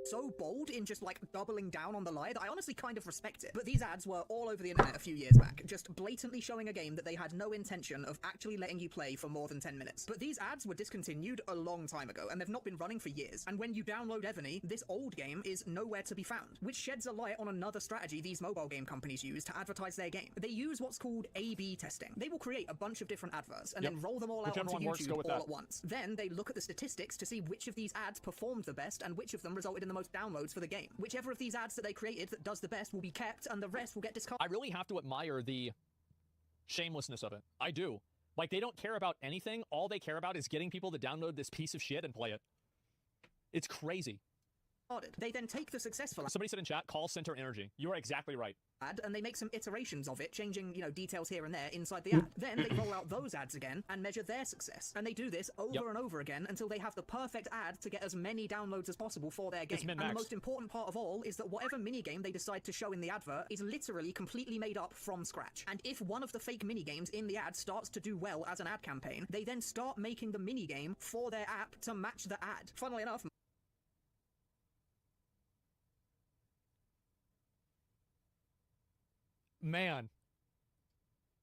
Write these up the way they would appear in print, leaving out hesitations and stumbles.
so bold in just like doubling down on the lie that I honestly kind of respect it. But these ads were all over the internet a few years back, just blatantly showing a game that they had no intention of actually letting you play for more than 10 minutes. But these ads were discontinued a long time ago, and they've not been running for years. And when you download Evany, this old game is nowhere to be found, which sheds a light on another strategy these mobile game companies use to advertise their game. They use what's called A/B testing. They will create a bunch of different adverts and then roll them all out onto YouTube all at once. Then they look at the statistics to see which of these ads performed the best and which of them resulted in the most downloads for the game. Whichever of these ads that they created that does the best will be kept, and the rest will get discarded. I really have to admire the shamelessness of it. I do. Like, they don't care about anything. All they care about is getting people to download this piece of shit and play it. It's crazy. They then take the successful ad. Somebody said in chat, call center energy. You are exactly right. And they make some iterations of it, changing, you know, details here and there inside the ad. Then they roll out those ads again and measure their success. And they do this over and over again until they have the perfect ad to get as many downloads as possible for their game. And the most important part of all is that whatever minigame they decide to show in the advert is literally completely made up from scratch. And if one of the fake minigames in the ad starts to do well as an ad campaign, they then start making the minigame for their app to match the ad. Funnily enough, man,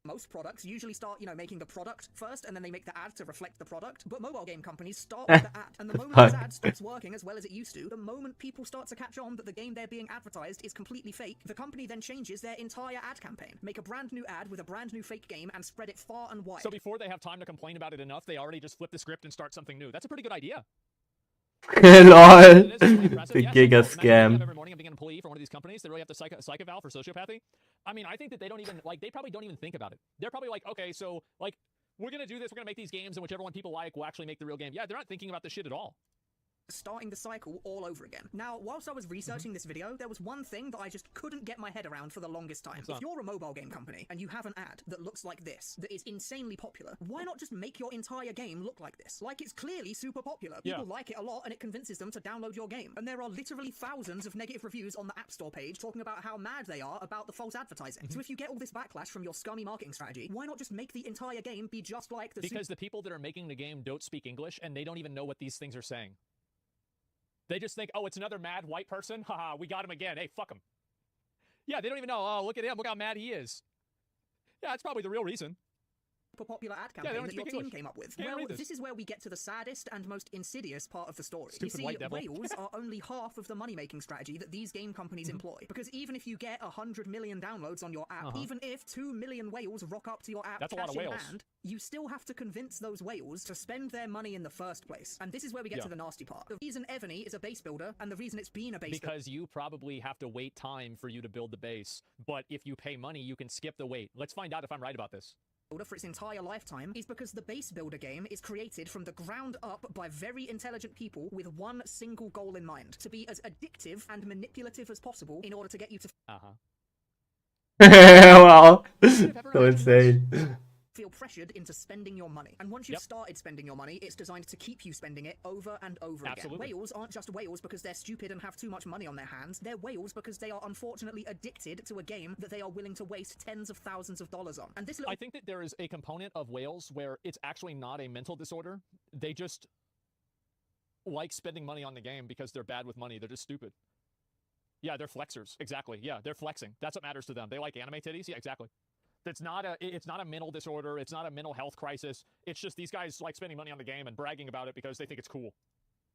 most products usually start, you know, making the product first, and then they make the ad to reflect the product. But mobile game companies start with the ad, and the moment this ad stops working as well as it used to, the moment people start to catch on that the game they're being advertised is completely fake, the company then changes their entire ad campaign, make a brand new ad with a brand new fake game, and spread it far and wide. So before they have time to complain about it enough, they already just flip the script and start something new. That's a pretty good idea. LOL. The giga scam. Every morning I'm being an employee for one of these companies. They really have to psych eval for sociopathy. I mean, I think that they don't even, like, they probably don't even think about it. They're probably like, okay, so, like, we're going to do this. We're going to make these games, and whichever one people like will actually make the real game. Yeah, they're not thinking about this shit at all. Starting the cycle all over again. Now, whilst I was researching this video, there was one thing that I just couldn't get my head around for the longest time. If you're a mobile game company and you have an ad that looks like this, that is insanely popular, why not just make your entire game look like this? Like, it's clearly super popular. People like it a lot, and it convinces them to download your game. And there are literally thousands of negative reviews on the App Store page talking about how mad they are about the false advertising. So if you get all this backlash from your scummy marketing strategy, why not just make the entire game be just like the— Because the people that are making the game don't speak English, and they don't even know what these things are saying. They just think, oh, it's another mad white person? Haha, we got him again. Hey, fuck him. Yeah, they don't even know. Oh, look at him. Look how mad he is. Yeah, that's probably the real reason. Popular ad campaign that your team came up with. Well, this is where we get to the saddest and most insidious part of the story. You see, whales are only half of the money-making strategy that these game companies employ. Because even if you get 100 million downloads on your app, even if 2 million whales rock up to your app cash in hand, you still have to convince those whales to spend their money in the first place. And this is where we get to the nasty part. The reason Evany is a base builder, and the reason it's been a base builder— Because you probably have to wait time for you to build the base. But if you pay money, you can skip the wait. Let's find out if I'm right about this. For its entire lifetime is because the base builder game is created from the ground up by very intelligent people with one single goal in mind: to be as addictive and manipulative as possible in order to get you to wow. So insane. Feel pressured into spending your money. And once you've started spending your money, it's designed to keep you spending it over and over again. Whales aren't just whales because they're stupid and have too much money on their hands. They're whales because they are unfortunately addicted to a game that they are willing to waste tens of thousands of dollars on. And this— I think that there is a component of whales where it's actually not a mental disorder. They just like spending money on the game because they're bad with money. They're just stupid. Yeah, they're flexers. Exactly. Yeah, they're flexing. That's what matters to them. They like anime titties. Yeah, exactly. It's not a mental disorder. It's not a mental health crisis. It's just these guys like spending money on the game and bragging about it because they think it's cool.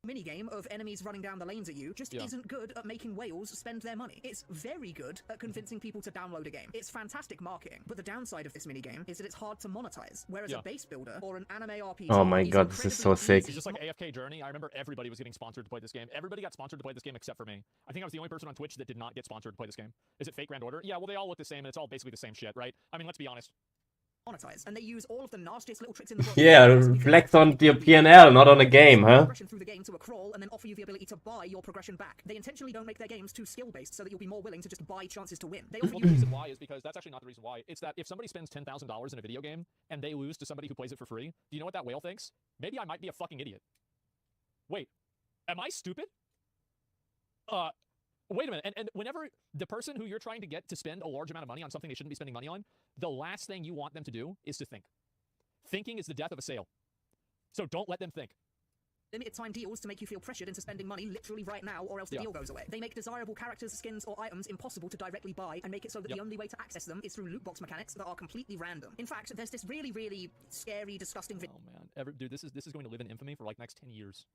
Minigame of enemies running down the lanes at you just isn't good at making whales spend their money. It's very good at convincing people to download a game. It's fantastic marketing, but the downside of this minigame is that it's hard to monetize, whereas a base builder or an anime RPG— Oh my god, this is so sick. It's just like AFK Journey. I remember everybody was getting sponsored to play this game. Everybody got sponsored to play this game except for me. I think I was the only person on Twitch that did not get sponsored to play this game. Is it Fate Grand Order? Yeah, well, they all look the same, and it's all basically the same shit, right? I mean, let's be honest. Monetize, and they use all of the nastiest little tricks in the book. Yeah, reflect on your P&L, not on a game, huh? Progression through the game to a crawl, and then offer you the ability to buy your progression back. They intentionally don't make their games too skill-based so that you'll be more willing to just buy chances to win. They offer the reason why is because that's actually not the reason why. It's that if somebody spends $10,000 in a video game and they lose to somebody who plays it for free, do you know what that whale thinks? Maybe I might be a fucking idiot. Wait, am I stupid? Wait a minute, and whenever the person who you're trying to get to spend a large amount of money on something they shouldn't be spending money on, the last thing you want them to do is to think. Thinking is the death of a sale. So don't let them think. limited time deals to make you feel pressured into spending money literally right now, or else the deal goes away. They make desirable characters, skins, or items impossible to directly buy and make it so that the only way to access them is through loot box mechanics that are completely random. In fact, there's this really, really scary, disgusting video. Oh man, dude, this is going to live in infamy for like next 10 years.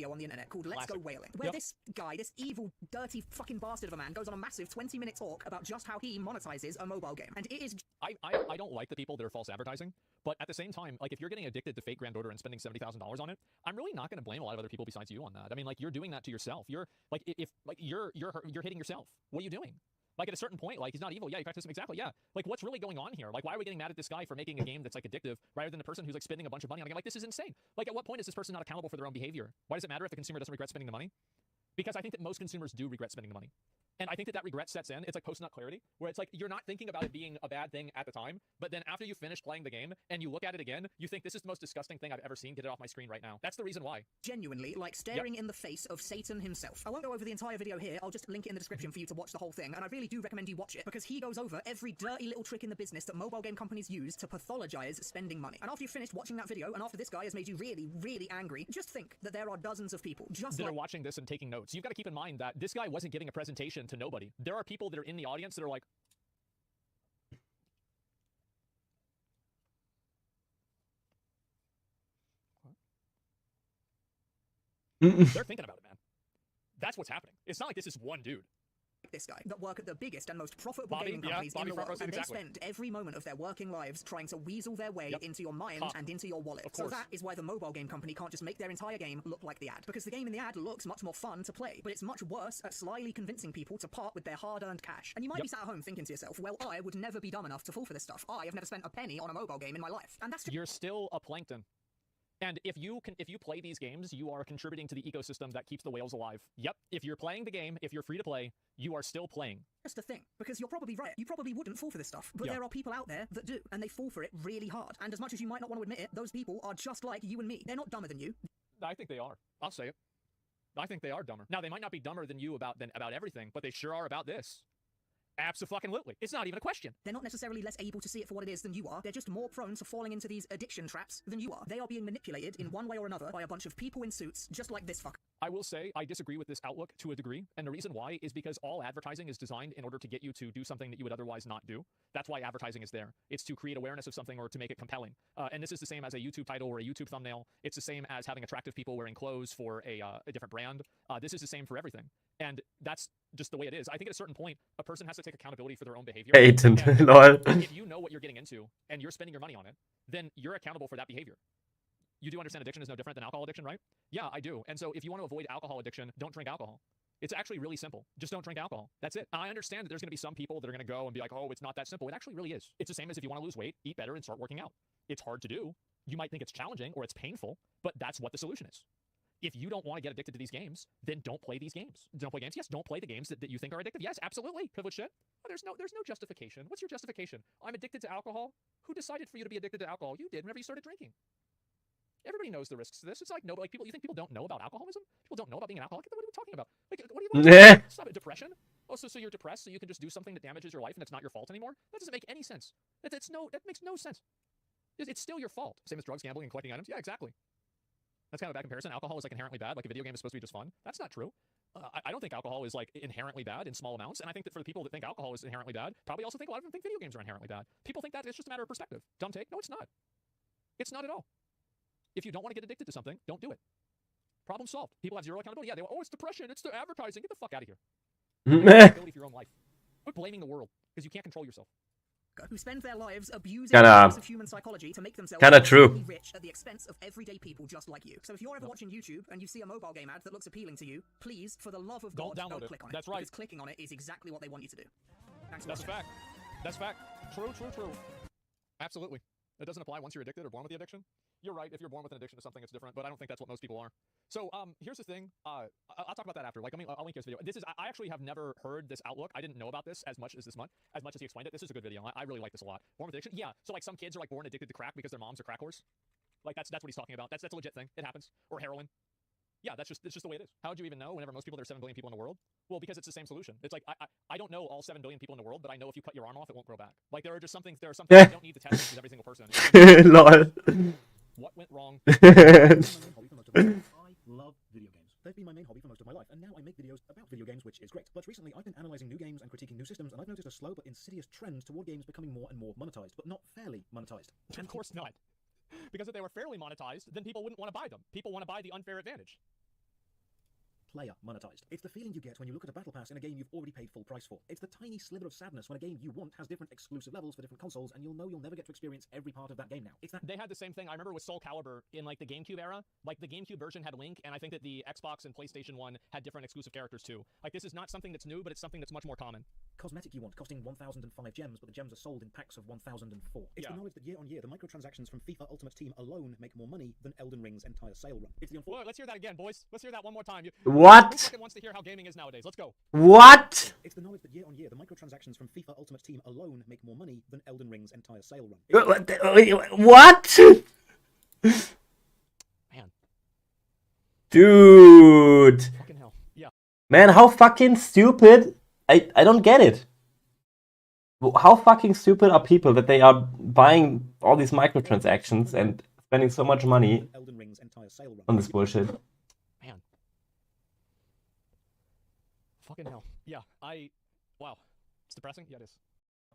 On the internet called Let's Go Whaling, where this guy, this evil, dirty fucking bastard of a man, goes on a massive 20-minute talk about just how he monetizes a mobile game. And it is... I don't like the people that are false advertising, but at the same time, like, if you're getting addicted to fake Grand Order and spending $70,000 on it, I'm really not going to blame a lot of other people besides you on that. I mean, like, you're doing that to yourself. You're, like, if, like, you're hitting yourself. What are you doing? Like, at a certain point, like, he's not evil. Yeah, you practice him. Exactly, yeah. Like, what's really going on here? Like, why are we getting mad at this guy for making a game that's, like, addictive rather than the person who's, like, spending a bunch of money on a game? Like, this is insane. Like, at what point is this person not accountable for their own behavior? Why does it matter if the consumer doesn't regret spending the money? Because I think that most consumers do regret spending the money. And I think that regret sets in. It's like post-nut clarity, where it's like you're not thinking about it being a bad thing at the time, but then after you finish playing the game and you look at it again, you think this is the most disgusting thing I've ever seen. Get it off my screen right now. That's the reason why. Genuinely, like staring in the face of Satan himself. I won't go over the entire video here. I'll just link it in the description for you to watch the whole thing. And I really do recommend you watch it because he goes over every dirty little trick in the business that mobile game companies use to pathologize spending money. And after you've finished watching that video, and after this guy has made you really, really angry, just think that there are dozens of people just that are watching this and taking notes. You've got to keep in mind that this guy wasn't giving a presentation to nobody. There are people that are in the audience that are like, they're thinking about it, man. That's what's happening. It's not like this is one dude. This guy that work at the biggest and most profitable gaming companies in the world, and they spend every moment of their working lives trying to weasel their way into your mind and into your wallet. So that is why the mobile game company can't just make their entire game look like the ad, because the game in the ad looks much more fun to play, but it's much worse at slyly convincing people to part with their hard-earned cash. And you might be sat at home thinking to yourself, well, I would never be dumb enough to fall for this stuff. I have never spent a penny on a mobile game in my life. And that's just... You're still a plankton. And if you play these games, you are contributing to the ecosystem that keeps the whales alive. Yep, if you're playing the game, if you're free to play, you are still playing. Just a thing, because you're probably right. You probably wouldn't fall for this stuff, but there are people out there that do, and they fall for it really hard. And as much as you might not want to admit it, those people are just like you and me. They're not dumber than you. I think they are. I'll say it. I think they are dumber. Now, they might not be dumber than you about everything, but they sure are about this. Abso-fucking-lutely. It's not even a question. They're not necessarily less able to see it for what it is than you are. They're just more prone to falling into these addiction traps than you are. They are being manipulated in one way or another by a bunch of people in suits just like this fucker. I will say I disagree with this outlook to a degree, and the reason why is because all advertising is designed in order to get you to do something that you would otherwise not do. That's why advertising is there. It's to create awareness of something or to make it compelling. And this is the same as a YouTube title or a YouTube thumbnail. It's the same as having attractive people wearing clothes for a different brand. This is the same for everything. And that's just the way it is. I think at a certain point, a person has to take accountability for their own behavior. Lol. If you know what you're getting into and you're spending your money on it, then you're accountable for that behavior. You do understand addiction is no different than alcohol addiction, right? Yeah, I do. And so if you want to avoid alcohol addiction, don't drink alcohol. It's actually really simple. Just don't drink alcohol. That's it. I understand that there's going to be some people that are going to go and be like, oh, it's not that simple. It actually really is. It's the same as if you want to lose weight, eat better and start working out. It's hard to do. You might think it's challenging or it's painful, but that's what the solution is. If you don't want to get addicted to these games, then don't play these games. Don't play games. Yes, don't play the games that you think are addictive. Yes, absolutely. Privileged shit. Oh, there's no justification. What's your justification? I'm addicted to alcohol. Who decided for you to be addicted to alcohol? You did whenever you started drinking. Everybody knows the risks to this. It's like no, like people. You think people don't know about alcoholism? People don't know about being an alcoholic. What are we talking about? Like, what are you? Stop it. Depression? Oh, so you're depressed, so you can just do something that damages your life and it's not your fault anymore? That doesn't make any sense. That makes no sense. It's still your fault. Same as drugs, gambling, and collecting items. Yeah, exactly. That's kind of a bad comparison. Alcohol is like inherently bad. Like a video game is supposed to be just fun. That's not true. I don't think alcohol is like inherently bad in small amounts. And I think that for the people that think alcohol is inherently bad, probably also think a lot of them think video games are inherently bad. People think that it's just a matter of perspective. Dumb take? No, it's not. It's not at all. If you don't want to get addicted to something, don't do it. Problem solved. People have zero accountability. Yeah, they go, oh, it's depression. It's the advertising. Get the fuck out of here. Accountability for your own life. Quit blaming the world because you can't control yourself. Who spend their lives abusing of human psychology to make themselves true. Rich at the expense of everyday people just like you. So if you're ever watching YouTube and you see a mobile game ad that looks appealing to you, please, for the love of God, don't click on it. That's right. Because clicking on it is exactly what they want you to do. Thanks for That's watching. a fact. That's a fact. True. Absolutely. It doesn't apply once you're addicted or born with the addiction. You're right. If you're born with an addiction to something, it's different. But I don't think that's what most people are. So here's the thing. I'll talk about that after. Like, I'll link this video. I actually have never heard this outlook. I didn't know about this as much as he explained it. This is a good video. I really like this a lot. Born with addiction. Yeah. So like some kids are like born addicted to crack because their moms are crack whores. Like that's what he's talking about. That's a legit thing. It happens. Or heroin. Yeah, it's just the way it is. How would you even know whenever most people, there's 7 billion people in the world? Well, because it's the same solution. It's like, I don't know all 7 billion people in the world, but I know if you cut your arm off, it won't grow back. Like, there are some things you don't need to test with every single person. Lol. What went wrong? my main hobby for most of my life, and now I make videos about video games, which is great. But recently, I've been analyzing new games and critiquing new systems, and I've noticed a slow but insidious trend toward games becoming more and more monetized, but not fairly monetized. Of course not. Because if they were fairly monetized, then people wouldn't want to buy them. People want to buy the unfair advantage. Player monetized. It's the feeling you get when you look at a battle pass in a game you've already paid full price for. It's the tiny sliver of sadness when a game you want has different exclusive levels for different consoles, and you'll know you'll never get to experience every part of that game now. It's that They had the same thing, I remember with Soul Calibur in like the GameCube era. Like the GameCube version had Link, and I think that the Xbox and PlayStation 1 had different exclusive characters too. Like this is not something that's new, but it's something that's much more common. cosmetic you want, costing 1,005 gems, but the gems are sold in packs of 1,004. It's the knowledge that year on year, the microtransactions from FIFA Ultimate Team alone make more money than Elden Ring's entire sale run. It's the Well, let's hear that again, boys. Let's hear that one more time. What? Who wants to hear how gaming is nowadays? Let's go. What? It's the knowledge that year on year, the microtransactions from FIFA Ultimate Team alone make more money than Elden Ring's entire sale run. What? Man. Dude. Fucking hell. Yeah. Man, how fucking stupid. I don't get it. How fucking stupid are people that they are buying all these microtransactions and spending so much money Elden Ring's entire sale run. on this bullshit? Man. Fucking hell. Yeah. Wow. It's depressing? Yeah, it is.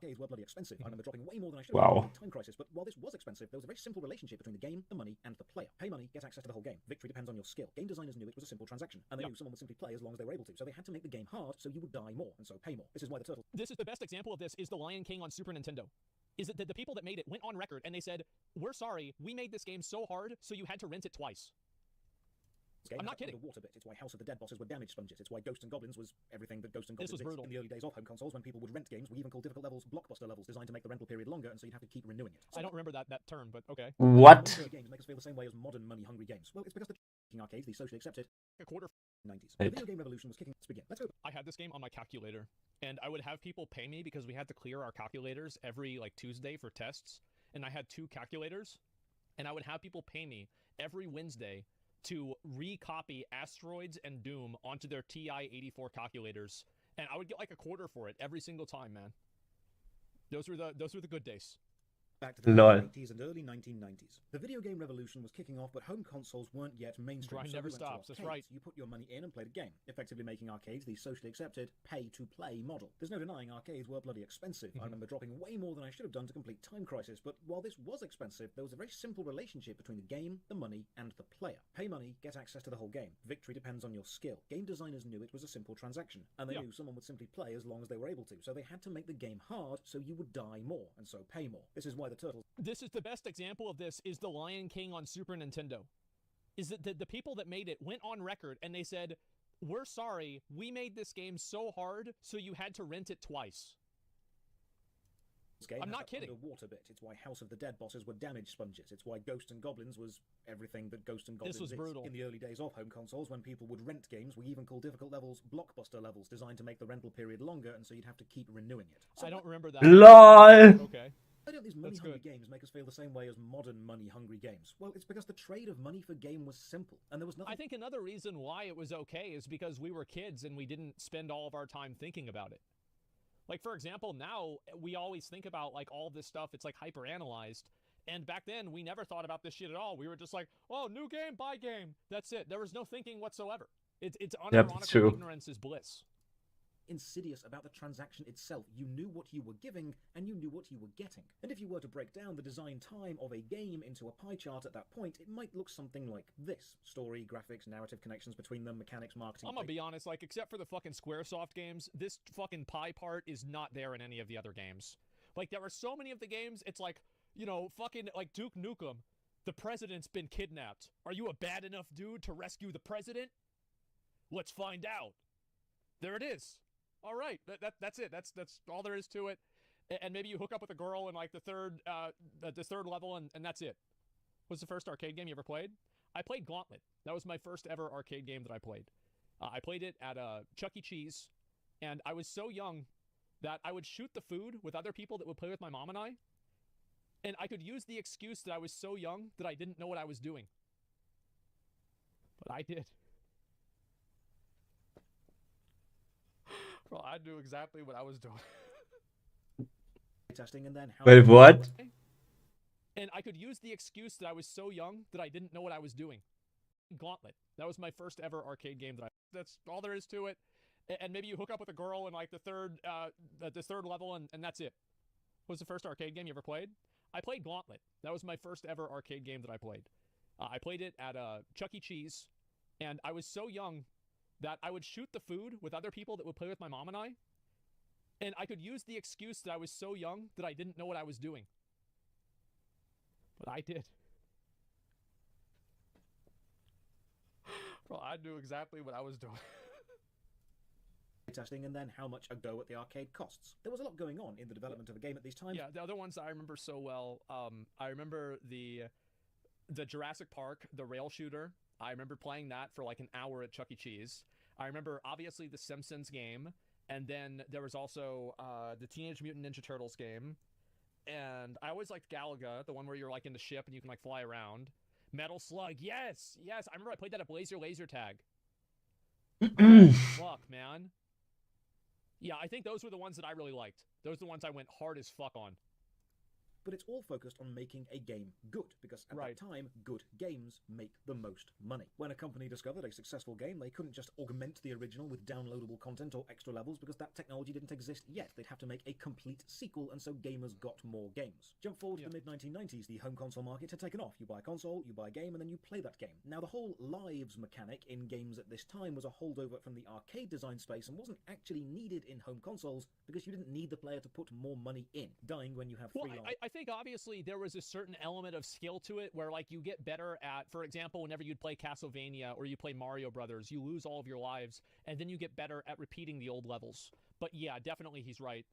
Arcades were bloody expensive. I remember dropping way more than I should Wow. have in Time Crisis, but while this was expensive, there was a very simple relationship between the game, the money, and the player. Pay money, get access to the whole game. Victory depends on your skill. Game designers knew it was a simple transaction, and they knew someone would simply play as long as they were able to, so they had to make the game hard so you would die more, and so pay more. This is why the turtle... This is the best example of this is the Lion King on Super Nintendo. Is that the people that made it went on record and they said, we're sorry, we made this game so hard, so you had to rent it twice. I'm not kidding. Water bit. It's why House of the Dead bosses were damage sponges. It's why Ghosts and Goblins was everything that Ghosts and Goblins This was brutal. in the early days of home consoles when people would rent games. We even called difficult levels blockbuster levels, designed to make the rental period longer, and so you'd have to keep renewing it. I don't remember that term, but okay. What? Games make us feel the same way as modern money-hungry games. Well, it's because the arcades, the socially accepted, A quarter. 90s. The video game revolution was kicking. Let's begin. Let's go. I had this game on my calculator, and I would have people pay me because we had to clear our calculators every like Tuesday for tests, and I had 2 calculators, and I would have people pay me every Wednesday to recopy Asteroids and Doom onto their TI-84 calculators, and I would get like a quarter for it every single time, man. Those were the good days. Back to the Lol. 80s and early 1990s. The video game revolution was kicking off, but home consoles weren't yet mainstream. Grind so never we went to stops, that's arcades. right. You put your money in and played a game, effectively making arcades the socially accepted pay-to-play model. There's no denying arcades were bloody expensive. I remember dropping way more than I should have done to complete Time Crisis, but while this was expensive, there was a very simple relationship between the game, the money, and the player. Pay money, get access to the whole game. Victory depends on your skill. Game designers knew it was a simple transaction, and they knew someone would simply play as long as they were able to, so they had to make the game hard so you would die more, and so pay more. This is why the turtles... The best example of this is the Lion King on Super Nintendo. Is that the people that made it went on record and they said, we're sorry, we made this game so hard, so you had to rent it twice. I'm not kidding. Water bit. It's why House of the Dead bosses were damage sponges. It's why Ghosts and Goblins was everything that Ghosts and Goblins This was brutal. In the early days of home consoles, when people would rent games, we even called difficult levels blockbuster levels, designed to make the rental period longer, and so you'd have to keep renewing it. So I don't remember that. LOL. Okay. why don't these money-hungry games make us feel the same way as modern money-hungry games? Well, it's because the trade of money for game was simple, and there was nothing... I think another reason why it was okay is because we were kids and we didn't spend all of our time thinking about it. Like, for example, now we always think about, like, all this stuff. It's, like, hyper-analyzed. And back then, we never thought about this shit at all. We were just like, oh, new game, buy game. That's it. There was no thinking whatsoever. It's unironical ignorance is bliss. Insidious about the transaction itself. You knew what you were giving, and you knew what you were getting. And if you were to break down the design time of a game into a pie chart at that point, it might look something like this. Story, graphics, narrative connections between them, mechanics, marketing... I'm gonna be honest, like, except for the fucking Squaresoft games, this fucking pie part is not there in any of the other games. Like, there are so many of the games, it's like, you know, fucking, like, Duke Nukem. The president's been kidnapped. Are you a bad enough dude to rescue the president? Let's find out. There it is. All right, that's it. That's all there is to it. And maybe you hook up with a girl in like the third level, and that's it. What's the first arcade game you ever played? I played Gauntlet. That was my first ever arcade game that I played. I played it at Chuck E. Cheese, and I was so young that I would shoot the food with other people that would play with my mom and I could use the excuse that I was so young that I didn't know what I was doing. But I did. Well, I knew exactly what I was doing. Testing and then how... Wait, what? And I could use the excuse that I was so young that I didn't know what I was doing. Gauntlet. That was my first ever arcade game that's all there is to it. And maybe you hook up with a girl in like the third level and that's it. What was the first arcade game you ever played? I played Gauntlet. That was my first ever arcade game that I played. I played it at Chuck E. Cheese, and I was so young that I would shoot the food with other people that would play with my mom and I, and I could use the excuse that I was so young that I didn't know what I was doing. But I did. Well, I knew exactly what I was doing. testing, and then how much a go at the arcade costs. There was a lot going on in the development of a game at these times. Yeah, the other ones I remember so well, I remember the Jurassic Park, the rail shooter. I remember playing that for like an hour at Chuck E. Cheese. I remember, obviously, the Simpsons game, and then there was also the Teenage Mutant Ninja Turtles game, and I always liked Galaga, the one where you're like in the ship and you can like fly around. Metal Slug, yes! I remember I played that at Blazer Laser Tag. Fuck, man. Yeah, I think those were the ones that I really liked. Those are the ones I went hard as fuck on. But it's all focused on making a game good, because at that time, good games make the most money. When a company discovered a successful game, they couldn't just augment the original with downloadable content or extra levels, because that technology didn't exist yet. They'd have to make a complete sequel, and so gamers got more games. Jump forward to the mid-1990s, the home console market had taken off. You buy a console, you buy a game, and then you play that game. Now, the whole lives mechanic in games at this time was a holdover from the arcade design space and wasn't actually needed in home consoles, because you didn't need the player to put more money in, dying when you have free lives. I think obviously there was a certain element of skill to it where like you get better at, for example, whenever you'd play Castlevania or you play Mario Brothers, you lose all of your lives and then you get better at repeating the old levels. But yeah, definitely he's right.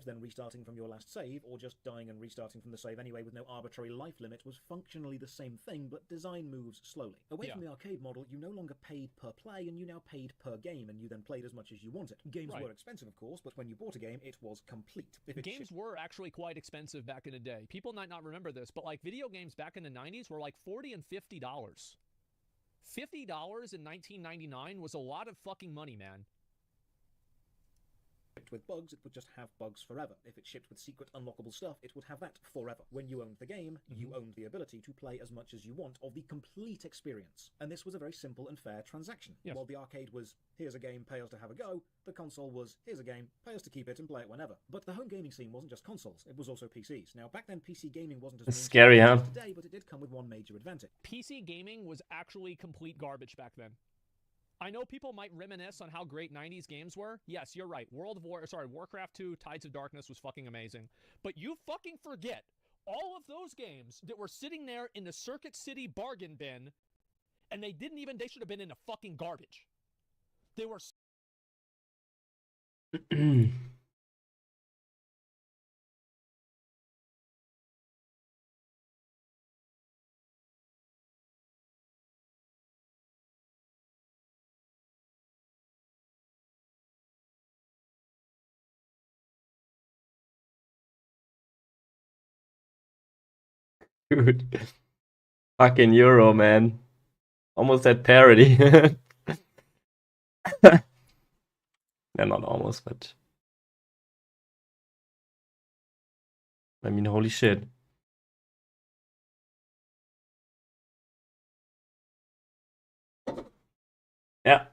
Then restarting from your last save, or just dying and restarting from the save anyway with no arbitrary life limit, was functionally the same thing, but design moves slowly. Away from the arcade model, you no longer paid per play, and you now paid per game, and you then played as much as you wanted. Games were expensive, of course, but when you bought a game, it was complete. Games were actually quite expensive back in the day. People might not remember this, but like video games back in the 90s were like $40 and $50. $50 in 1999 was a lot of fucking money, man. With bugs, it would just have bugs forever. If it shipped with secret unlockable stuff, it would have that forever. When you owned the game, you owned the ability to play as much as you want of the complete experience. And this was a very simple and fair transaction. Yes. While the arcade was, here's a game, pay us to have a go, the console was, here's a game, pay us to keep it and play it whenever. But the home gaming scene wasn't just consoles, it was also PCs. Now, back then, PC gaming wasn't as scary, huh? Today, but it did come with one major advantage. PC gaming was actually complete garbage back then. I know people might reminisce on how great 90s games were. Yes, you're right. Warcraft 2, Tides of Darkness was fucking amazing. But you fucking forget all of those games that were sitting there in the Circuit City bargain bin, and they should have been in the fucking garbage. They were... Dude. Fucking Euro, man. Almost at parity. Yeah, not almost, but... I mean, holy shit. Yeah.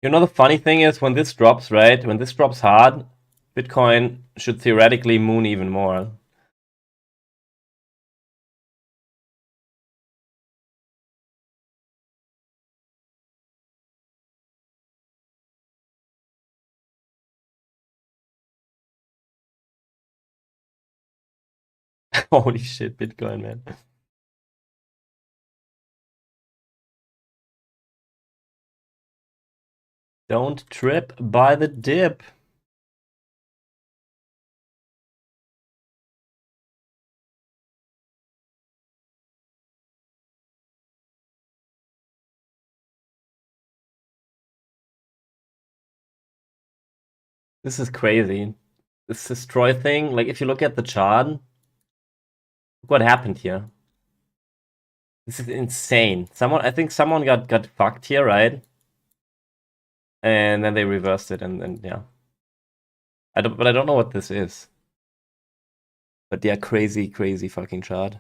You know, the funny thing is, when this drops, right? When this drops hard, Bitcoin should theoretically moon even more. Holy shit, Bitcoin, man. Don't trip by the dip. This is crazy. This destroy thing, like if you look at the chart, look what happened here. This is insane. I think someone got fucked here, right? And then they reversed it, and yeah. But I don't know what this is. But yeah, crazy, crazy fucking chart.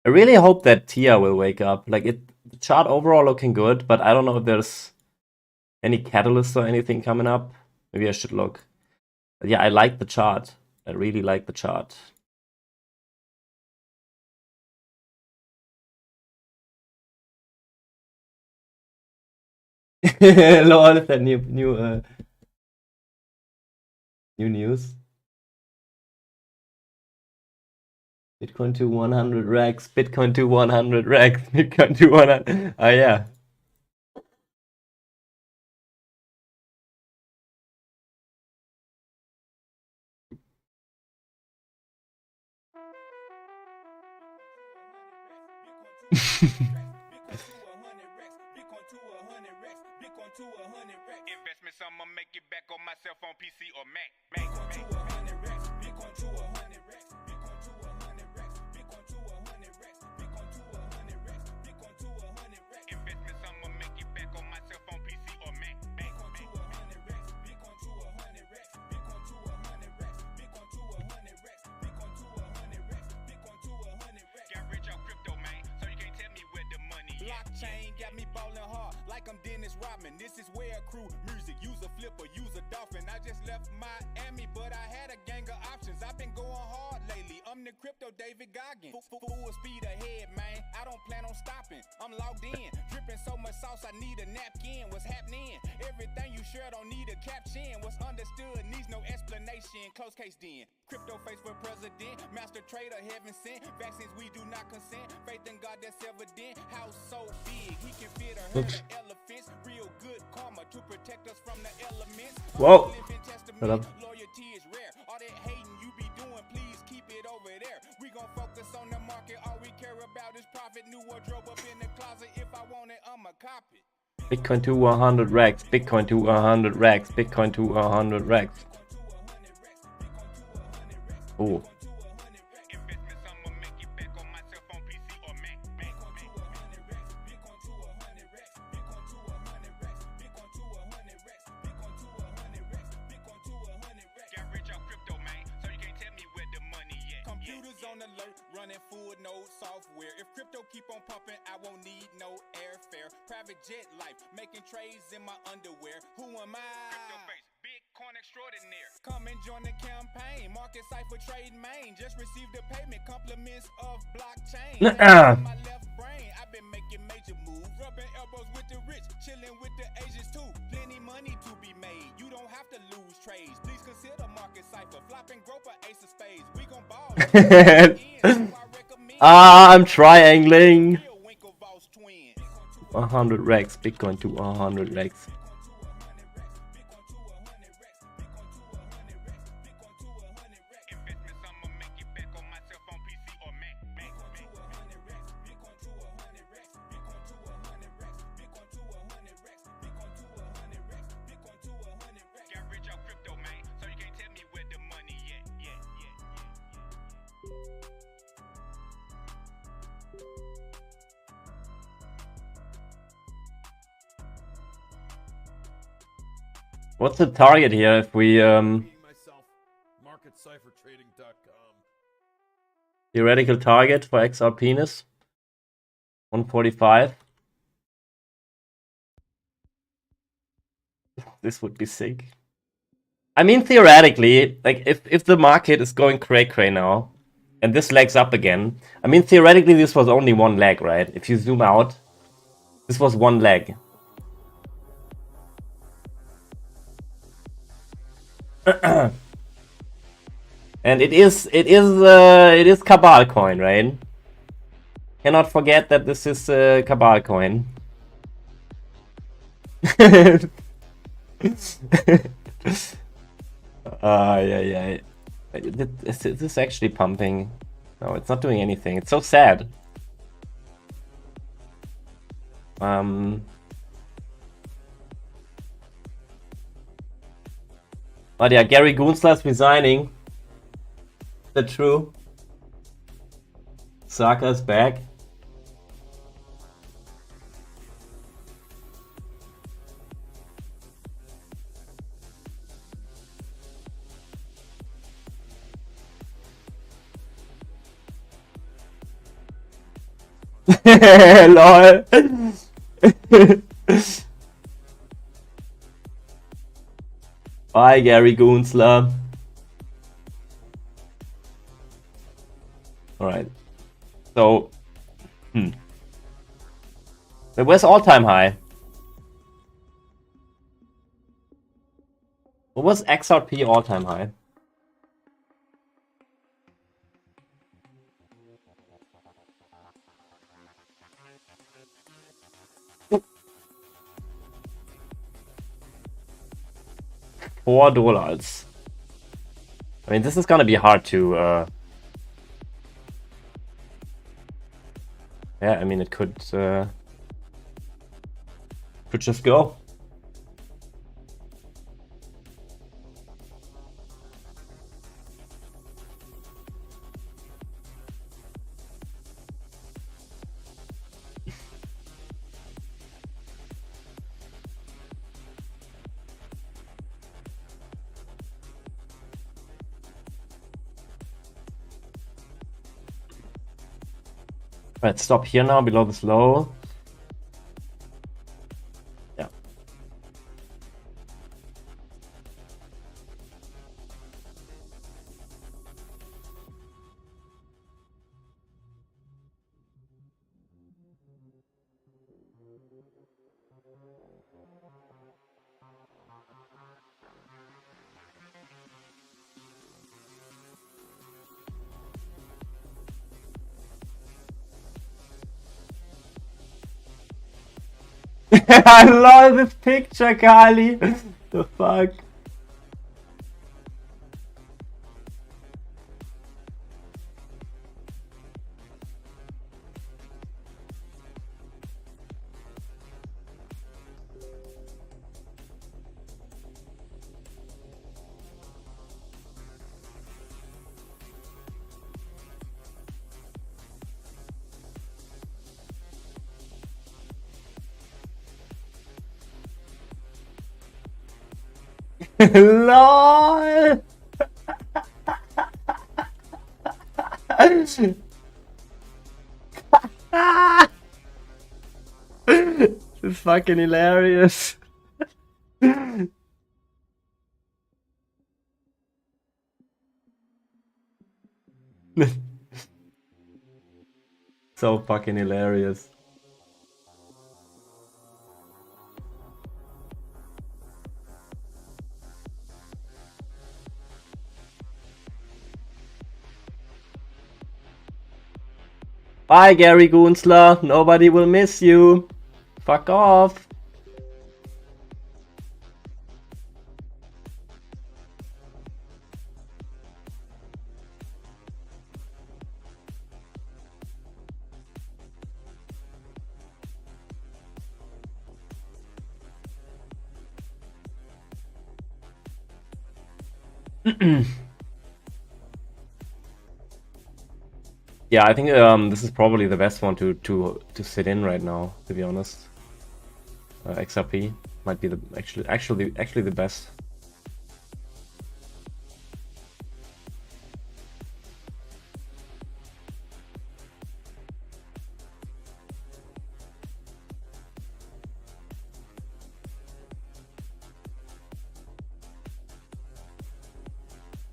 I really hope that Tia will wake up. Like the chart overall looking good, but I don't know if there's any catalyst or anything coming up. Maybe I should look. But yeah, I like the chart. I really like the chart. Lol, is that new news? Bitcoin to 100 racks. Bitcoin to 100 racks. Bitcoin to 100. Oh yeah. Investments, I'ma make it back on myself on PC or Mac. Bitcoin to 100 racks. Bitcoin to 100 racks. Bitcoin to 100 racks. Bitcoin to 100 racks. Bitcoin to 100 racks. Bitcoin to 100 racks. Investments, I'ma make it back on myself on PC or Mac. Bitcoin to 100 racks. Bitcoin to 100 racks. Bitcoin to 100 racks. Bitcoin to 100 racks. Bitcoin to 100 racks. Bitcoin to 100 racks. Got rich off crypto, man. So you can't tell me where the money is. Blockchain got me ballin' hard like I'm Dennis Rodman. This is where crew music. Use a flipper, use a dolphin. I just left Miami, but I had a gang of options. I've been going hard lately. I'm the crypto David Goggins. Full speed ahead, man. I don't plan on stopping. I'm logged in, dripping so much sauce I need a napkin. What's happening? Everything you share don't need a caption. What's understood needs no explanation. Close case then. Crypto face for president, master trader, heaven sent. Vaccines we do not consent. Faith in God that's evident. House so big he can fit a herd of elephants. Real good karma to protect us from the elements. Whoa. Shut up. Loyalty is rare. All that hating you be doing, please keep it over there. We gon' focus on the market. All we care about is profit. New wardrobe up in the closet. If I want it, I'ma cop it. Bitcoin to 100 racks. Bitcoin to 100 racks. Bitcoin to 100 racks. Oh. On alert, running full node software. If crypto keep on pumping, I won't need no airfare. Private jet life, making trades in my underwear. Who am I? Crypto face, Bitcoin extraordinaire. Come and join the campaign. Market cipher trade main. Just received a payment. Compliments of blockchain. My left brain, I've been making major moves. Rubbing elbows with the rich, chilling with the Asians too. Plenty money to be made. You don't have to lose trades. Please consider market cipher. Flopping groper, ace of spades. We gon' ball. I'm triangling. 100 racks. Bitcoin to 100 racks. What's the target here if we theoretical target for XR penis? 145. This would be sick. I mean, theoretically, like if the market is going cray now and this leg's up again, I mean, theoretically this was only one leg, right? If you zoom out, this was one leg. And it is Cabal coin, right? Cannot forget that this is Cabal coin. Yeah. Is this actually pumping? No, it's not doing anything. It's so sad. But yeah, Gary Goonsler's resigning. Is that true? Saka is back. Lol. Bye, Gary Goonsler. Alright. So, Wait, where's all-time high? What was XRP all-time high? $4. I mean, this is gonna be hard to, yeah, I mean, it could just go. Right, stop here now, below this low. Yeah. I love this picture, Kali. The fuck? LOL. This is fucking hilarious. So fucking hilarious. Bye, Gary Goonsler. Nobody will miss you. Fuck off. Yeah, I think this is probably the best one to sit in right now, to be honest. XRP might be the actually the best.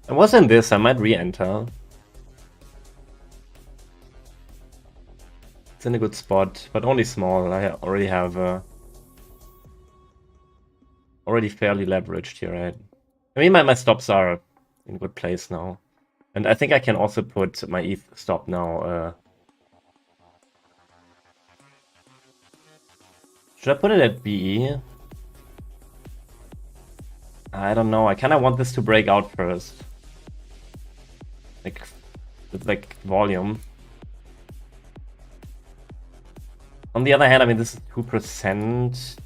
I was in this, I might re-enter. It's in a good spot, but only small. I already have already fairly leveraged here, right? I mean, my stops are in good place now. And I think I can also put my ETH stop now. Should I put it at BE? I don't know. I kind of want this to break out first. Like volume. On the other hand, I mean, this is 2%.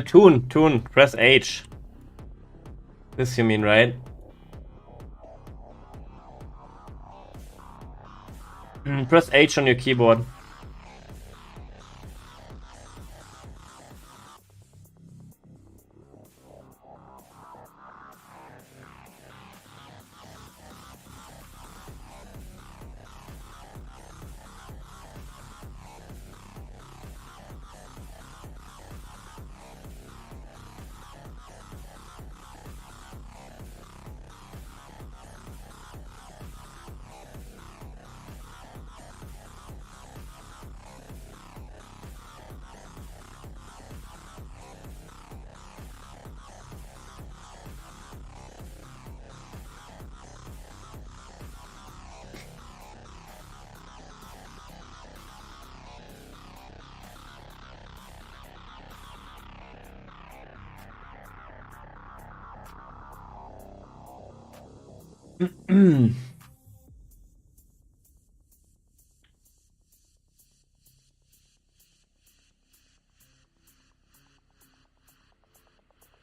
Tune, press H. This you mean, right? Press H on your keyboard.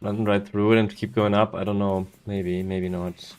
Run right through it and keep going up. I don't know. Maybe, maybe not.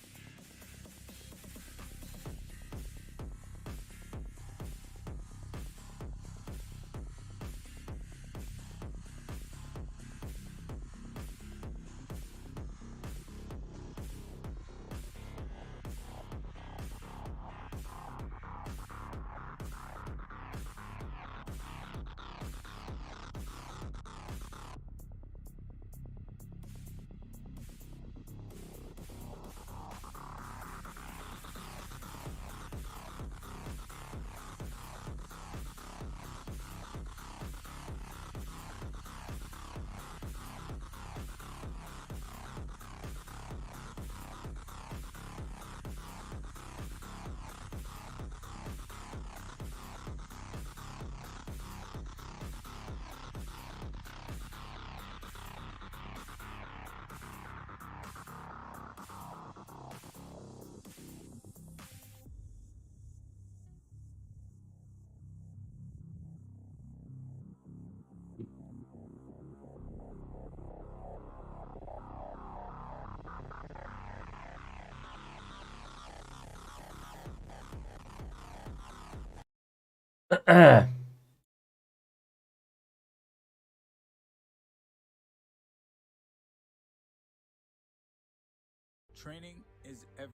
Training is every.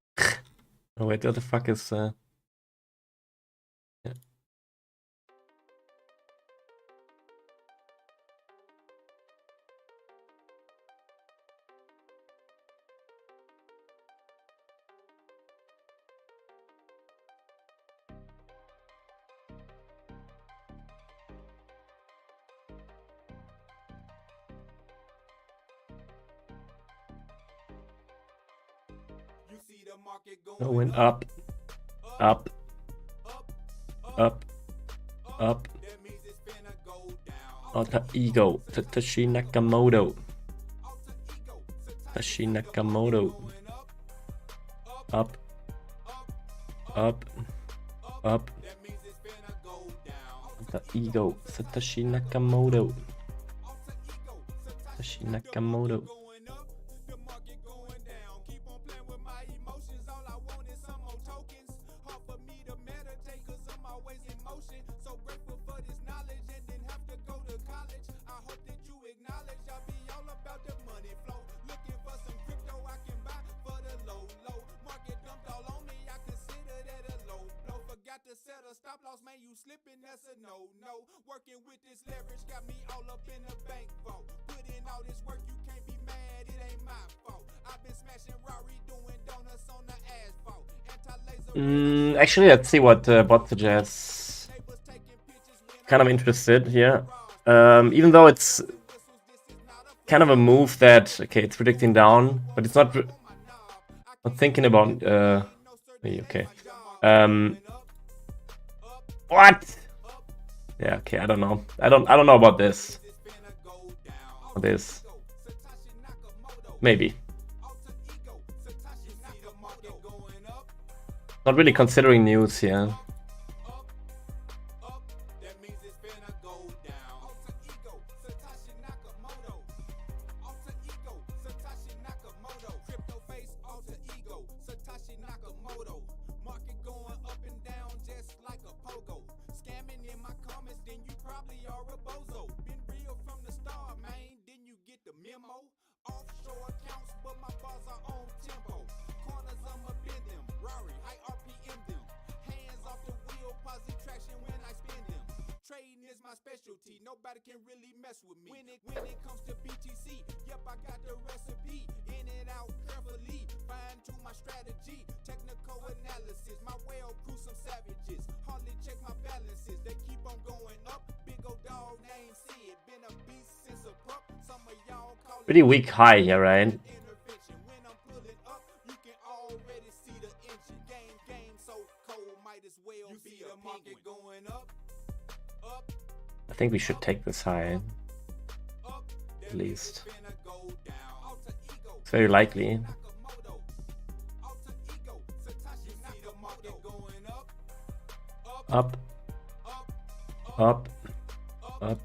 Oh wait, what the fuck is yeah. You see the market Going up, up, up, up. That means it's finna go down. Alter Ego, Satoshi Nakamoto. Alter ego. Satoshi Nakamoto. Up, Up. Up. The ego. Satoshi Nakamoto. Satoshi Nakamoto. Stop loss, man, you slipping, that's a no. Working with this leverage got me all up in the bank vault. Put in all this work, you can't be mad, it ain't my fault. I've been smashing Rari, doing donuts on the asphalt. Anti-laser. Actually, let's see what bot suggests. Kind of interested here. Even though it's kind of a move that, okay, it's predicting down, but it's not thinking about okay. What? Yeah, okay, I don't know. I don't know about this. Maybe. Not really considering news here. Nobody can really mess with me. When it comes to BTC, yep, I got the recipe. In and out carefully, fine tune my strategy. Technical analysis, my well crew some savages. Hardly check my balances, they keep on going up. Big old dog named Sid, been a beast since a pup. Some of y'all call Pretty weak high here, right? When I'm pulling up, you can already see the engine. Game so cold, might as well you be see the market going up. I think we should take this high. At least. It's very likely. Up. Up. Up.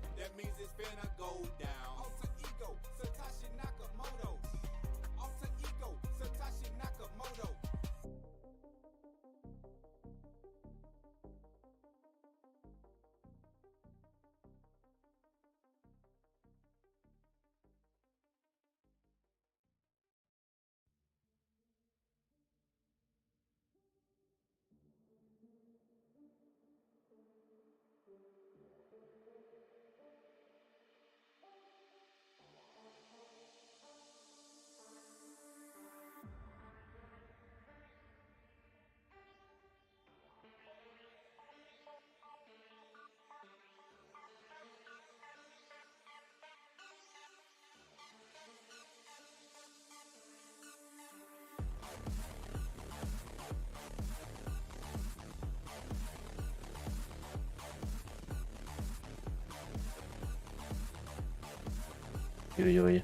Ui.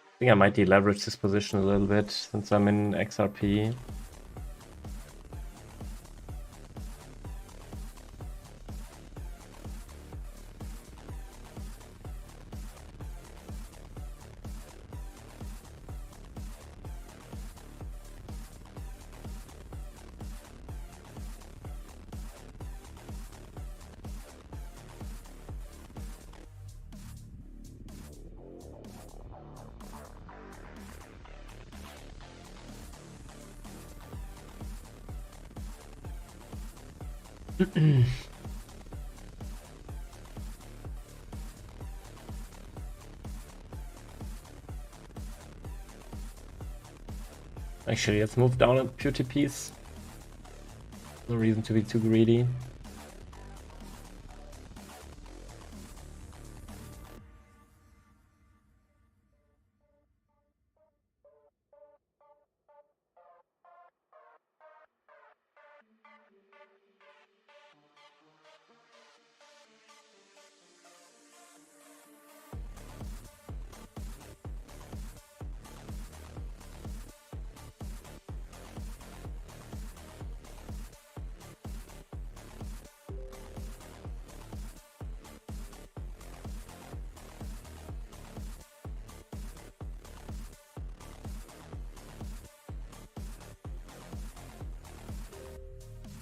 I think I might deleverage this position a little bit since I'm in XRP. Actually, let's move down a few TPs. No reason to be too greedy.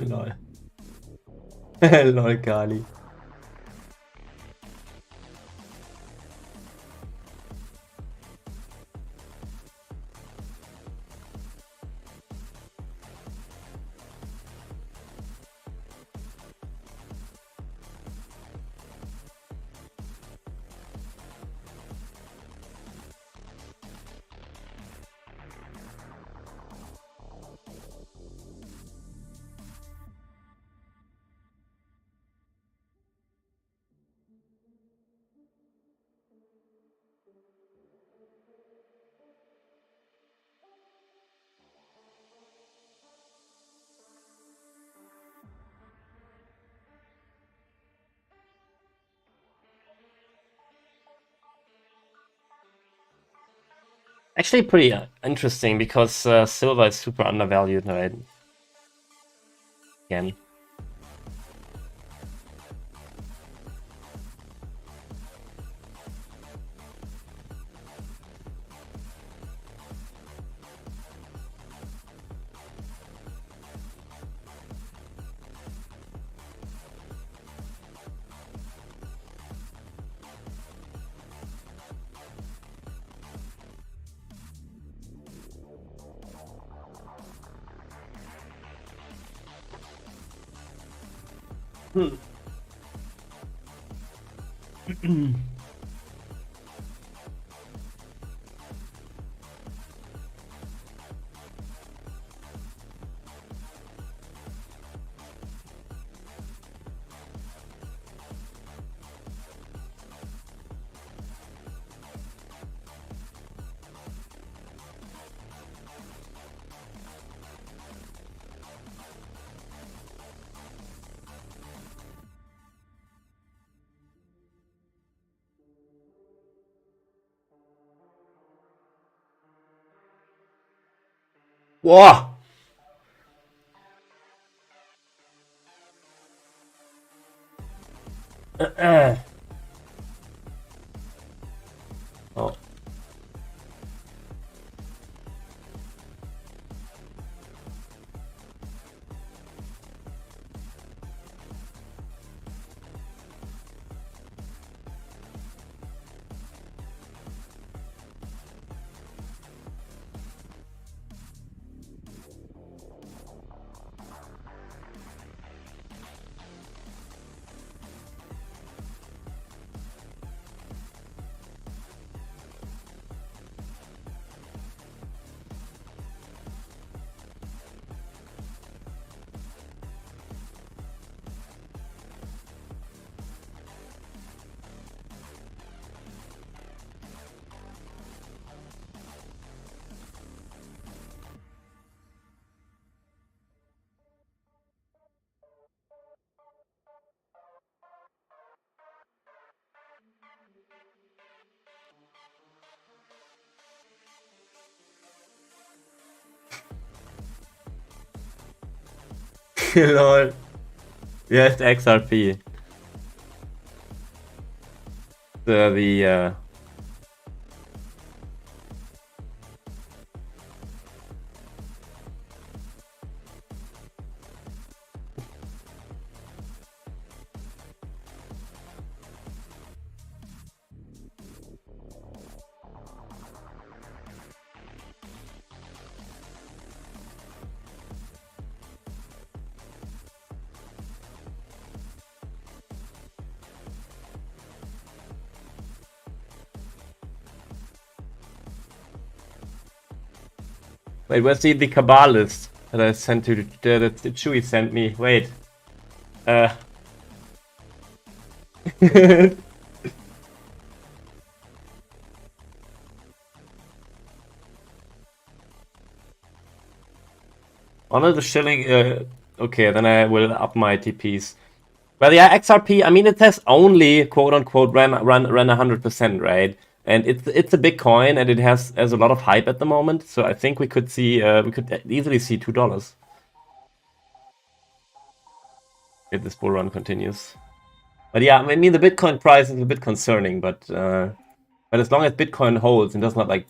Lol. Lol, Kali. Actually pretty interesting because silver is super undervalued right again. Wow. Oh. Lol. Wie heißt XRP? The Wait, where's the Cabal list that I sent to the Chewy sent me? Wait. Honor the shilling. Okay, then I will up my TPs. But yeah, XRP. I mean, it has only quote unquote ran 100%, right? And it's a big coin, and it has a lot of hype at the moment. So I think we could see we could easily see $2 if this bull run continues. But yeah, I mean the Bitcoin price is a bit concerning, but as long as Bitcoin holds and does not like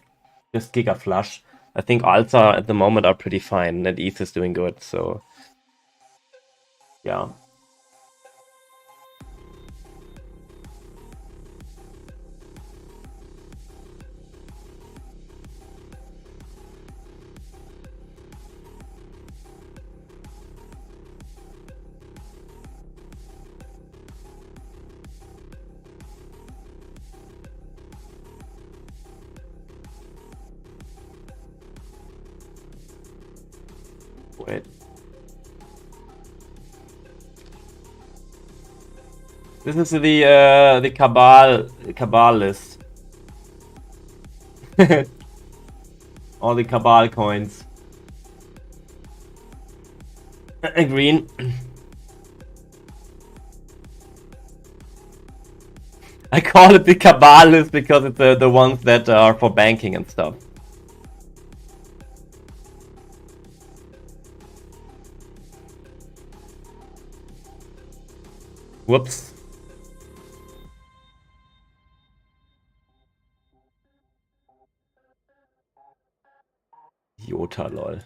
just giga flush, I think alts are at the moment are pretty fine, and ETH is doing good. So yeah. Wait. This is the Cabal list. All the Cabal coins. Green. I call it the Cabal list because it's the ones that are for banking and stuff. Whoops. Jota, lol.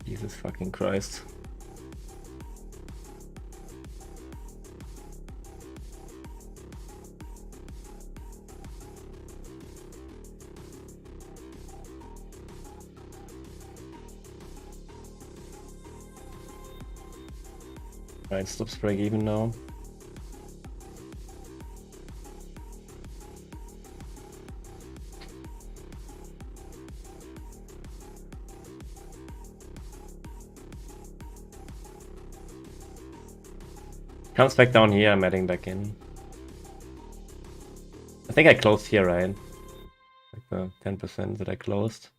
Jesus fucking Christ. Right, stops break even now. Comes back down here, I'm adding back in. I think I closed here, right? Like the 10% that I closed.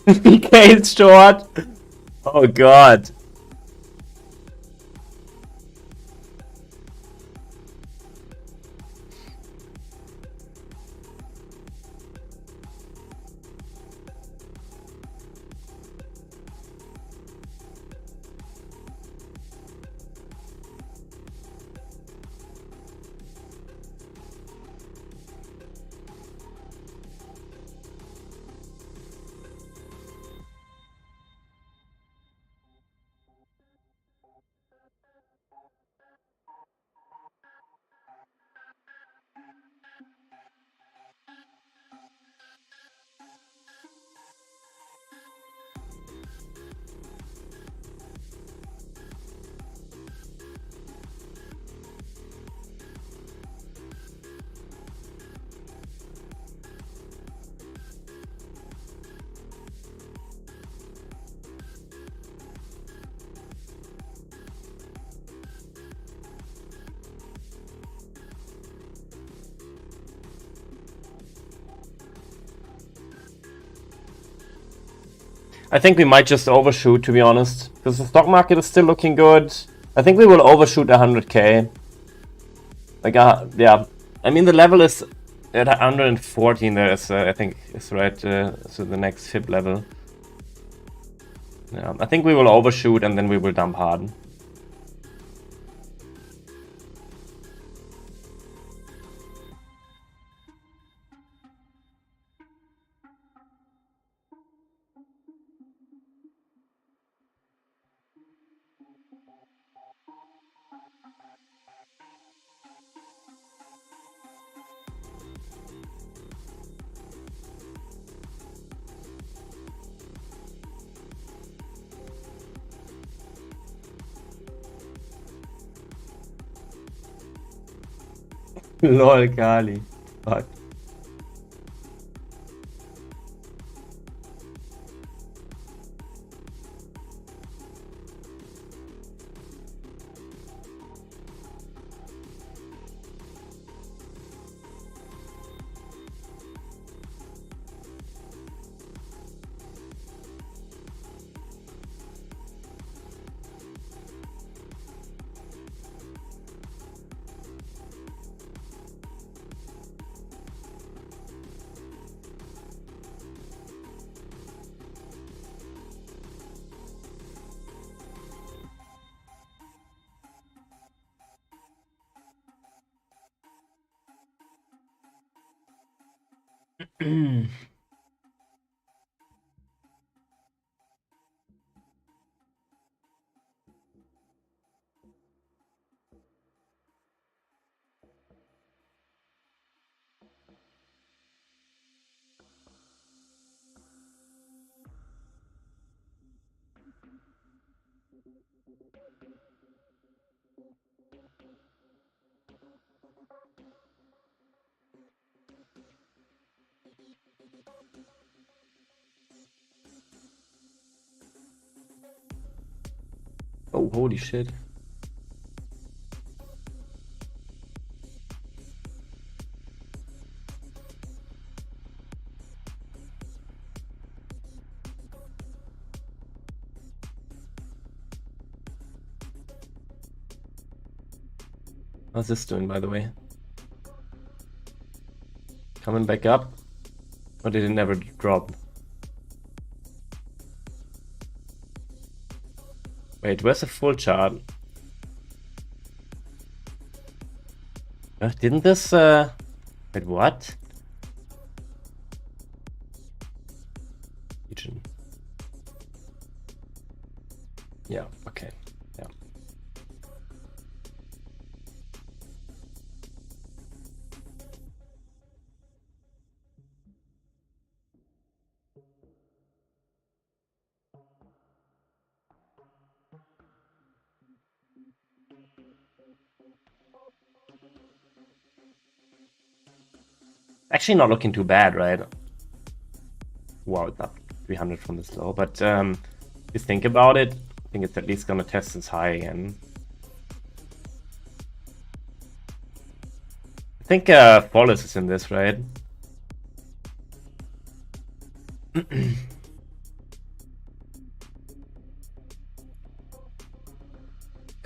BK is short. Oh god. I think we might just overshoot, to be honest, because the stock market is still looking good. I think we will overshoot 100k. Like, yeah. I mean, the level is at 114 there, is, I think, is right, so the next FIB level. Yeah, I think we will overshoot and then we will dump hard. Lol, Kali. Fuck. Oh, holy shit. How's this doing, by the way? Coming back up? Or did it never drop? Wait, where's the full chart? Didn't this, wait, what? Region. Yeah, okay, yeah. Actually not looking too bad, right? Wow, it's up 300 from this low, but if you think about it, I think it's at least gonna test this high again. I think Flawless is in this, right?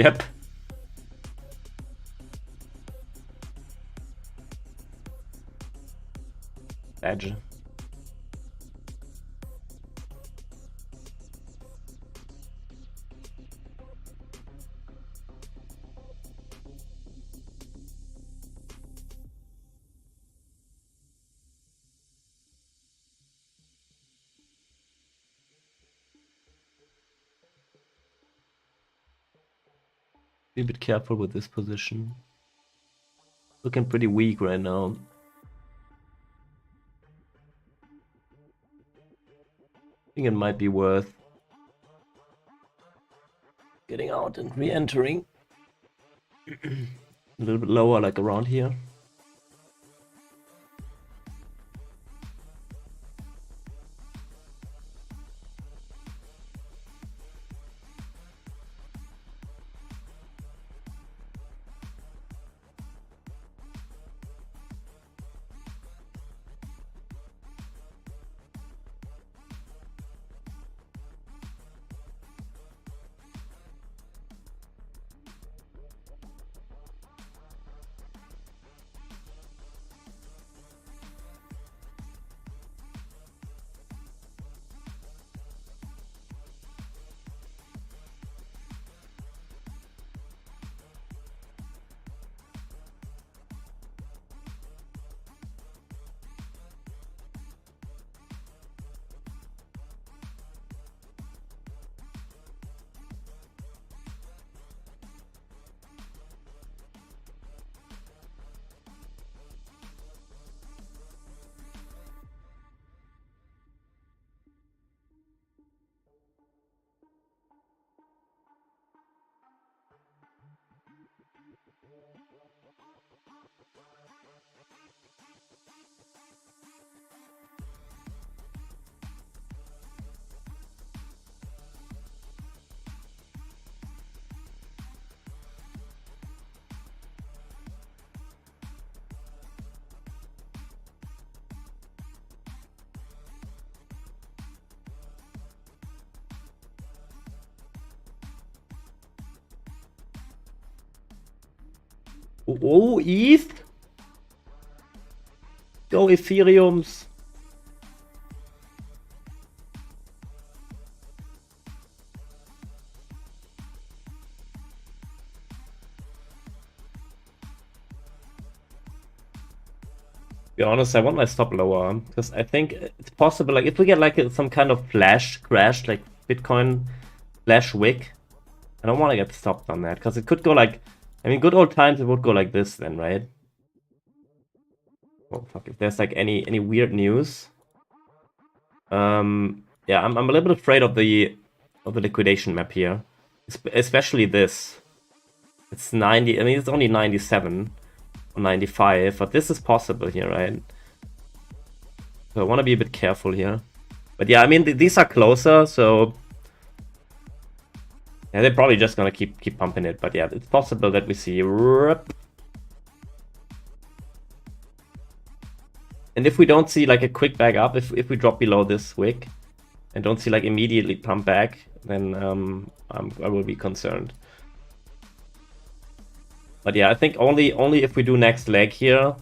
Yep. Edge. Be a bit careful with this position. Looking pretty weak right now. I think it might be worth getting out and re-entering. A little bit lower, like around here. Oh, ETH! Go Ethereums! Be honest, I want my stop lower because I think it's possible. Like if we get like some kind of flash crash, like Bitcoin flash wick, I don't want to get stopped on that because it could go like, I mean, good old times it would go like this then, right? Oh fuck! If there's like any weird news, yeah, I'm a little bit afraid of the liquidation map here, especially this. It's 90. I mean, it's only 97 or 95, but this is possible here, right? So I want to be a bit careful here. But yeah, I mean, these are closer, so yeah, they're probably just gonna keep pumping it. But yeah, it's possible that we see. And if we don't see like a quick back up, if we drop below this wick and don't see like immediately pump back, then I will be concerned. But yeah, I think only if we do next leg here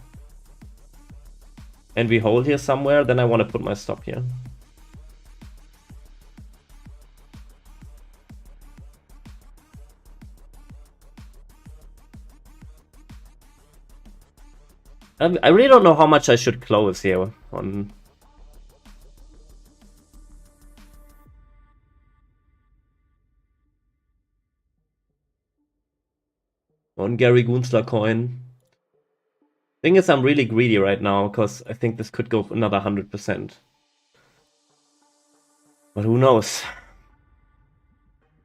and we hold here somewhere, then I want to put my stop here. I really don't know how much I should close here on. On Gary Gunsler coin. Thing is, I'm really greedy right now because I think this could go another 100%. But who knows?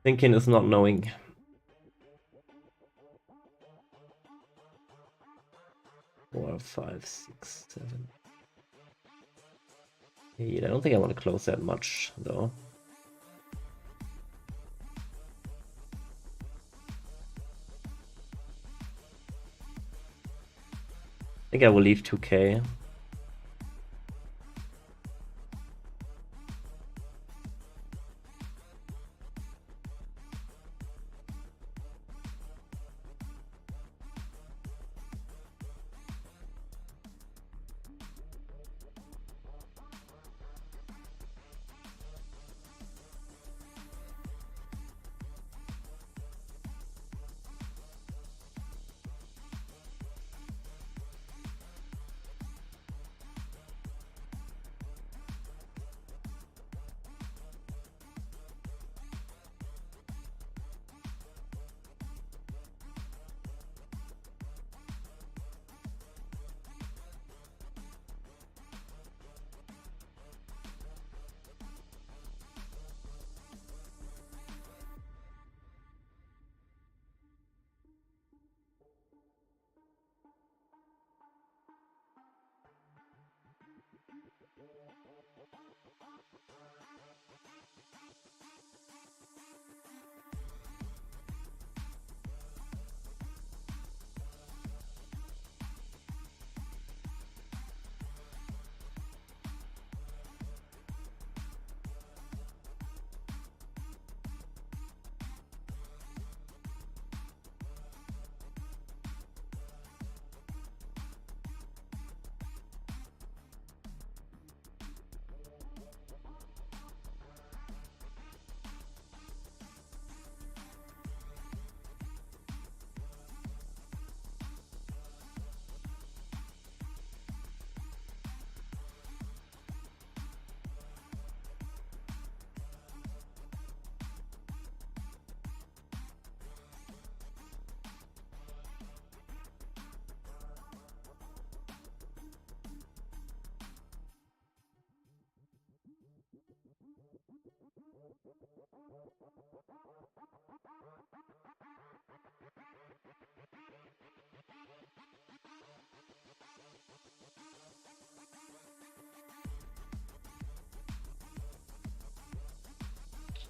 Thinking is not knowing. Four, 5, 6, 7. 8. I don't think I want to close that much though. I think I will leave 2K.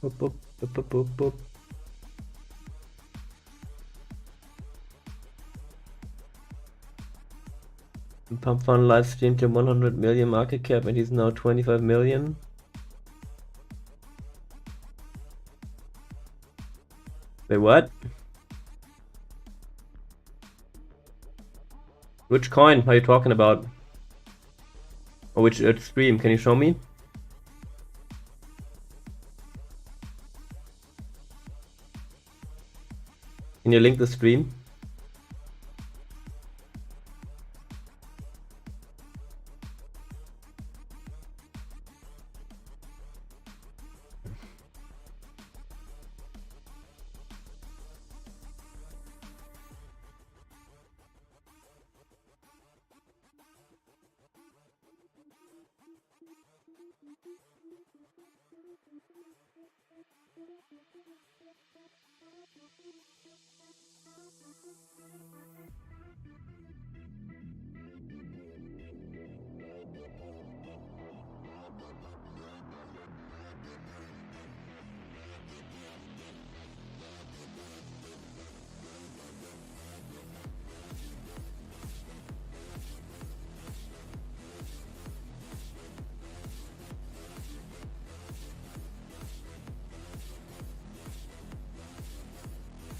Boop, boop, boop, boop, boop, boop. Pump Fun live streamed to 100 million market cap and he's now 25 million. Wait, what? Which coin are you talking about? Or which stream? Can you show me? Can you link the stream?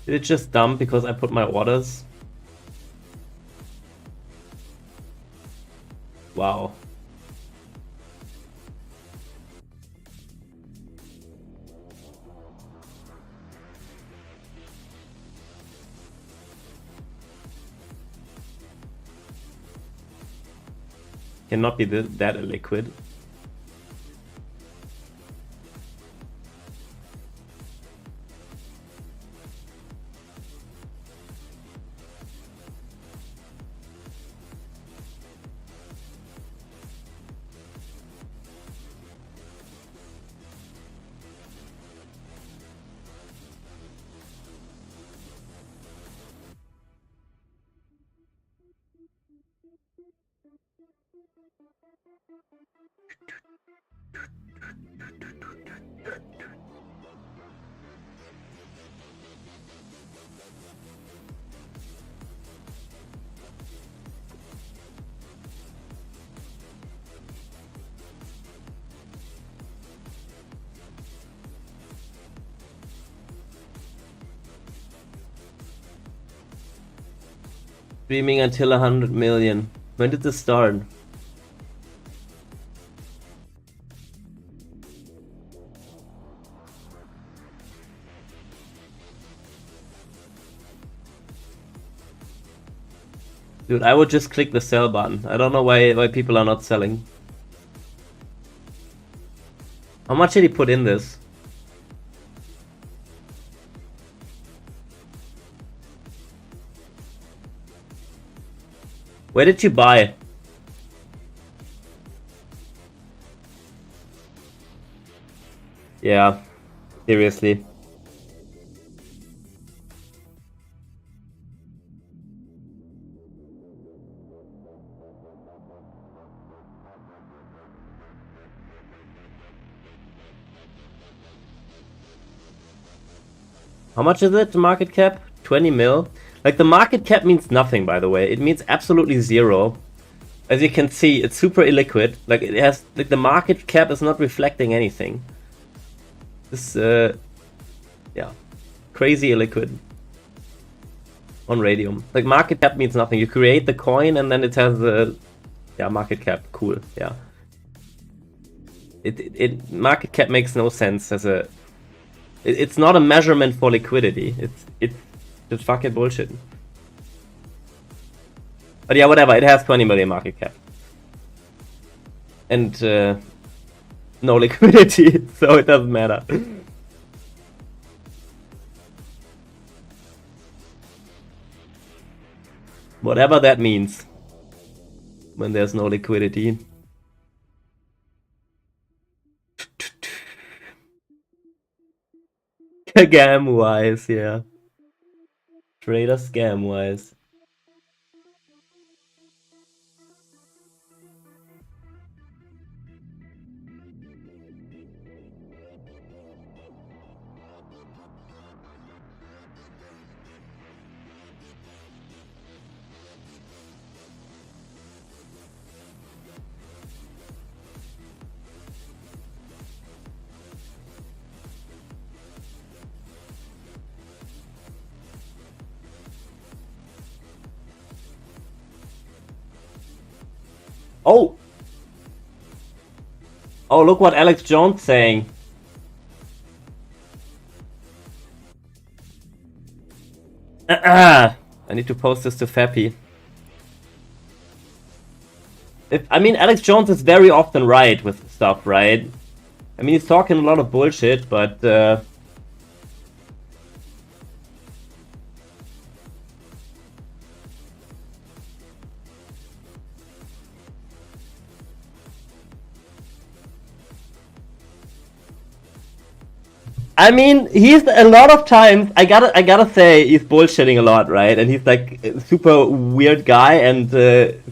Did it just dump because I put my orders? Wow. Cannot be that illiquid. Streaming until 100 million. When did this start? Dude, I would just click the sell button. I don't know why people are not selling. How much did he put in this? Where did you buy? Yeah, seriously. How much is it, the market cap? 20 mil? Like, the market cap means nothing, by the way. It means absolutely zero. As you can see, it's super illiquid. Like, it has, like, the market cap is not reflecting anything. This, yeah, crazy illiquid on Radium. Like, market cap means nothing. You create the coin and then it has the, yeah, market cap. Cool, yeah. Market cap makes no sense as a, it's not a measurement for liquidity. It's just fucking bullshit. But yeah, whatever. It has 20 million market cap. And no liquidity, so it doesn't matter. Whatever that means. When there's no liquidity. Scam wise, yeah. Trader scam wise. Oh! Oh, look what Alex Jones saying. I need to post this to Fappy. I mean, Alex Jones is very often right with stuff, right? I mean, he's talking a lot of bullshit, but I mean, he's a lot of times. I gotta say, he's bullshitting a lot, right? And he's like a super weird guy and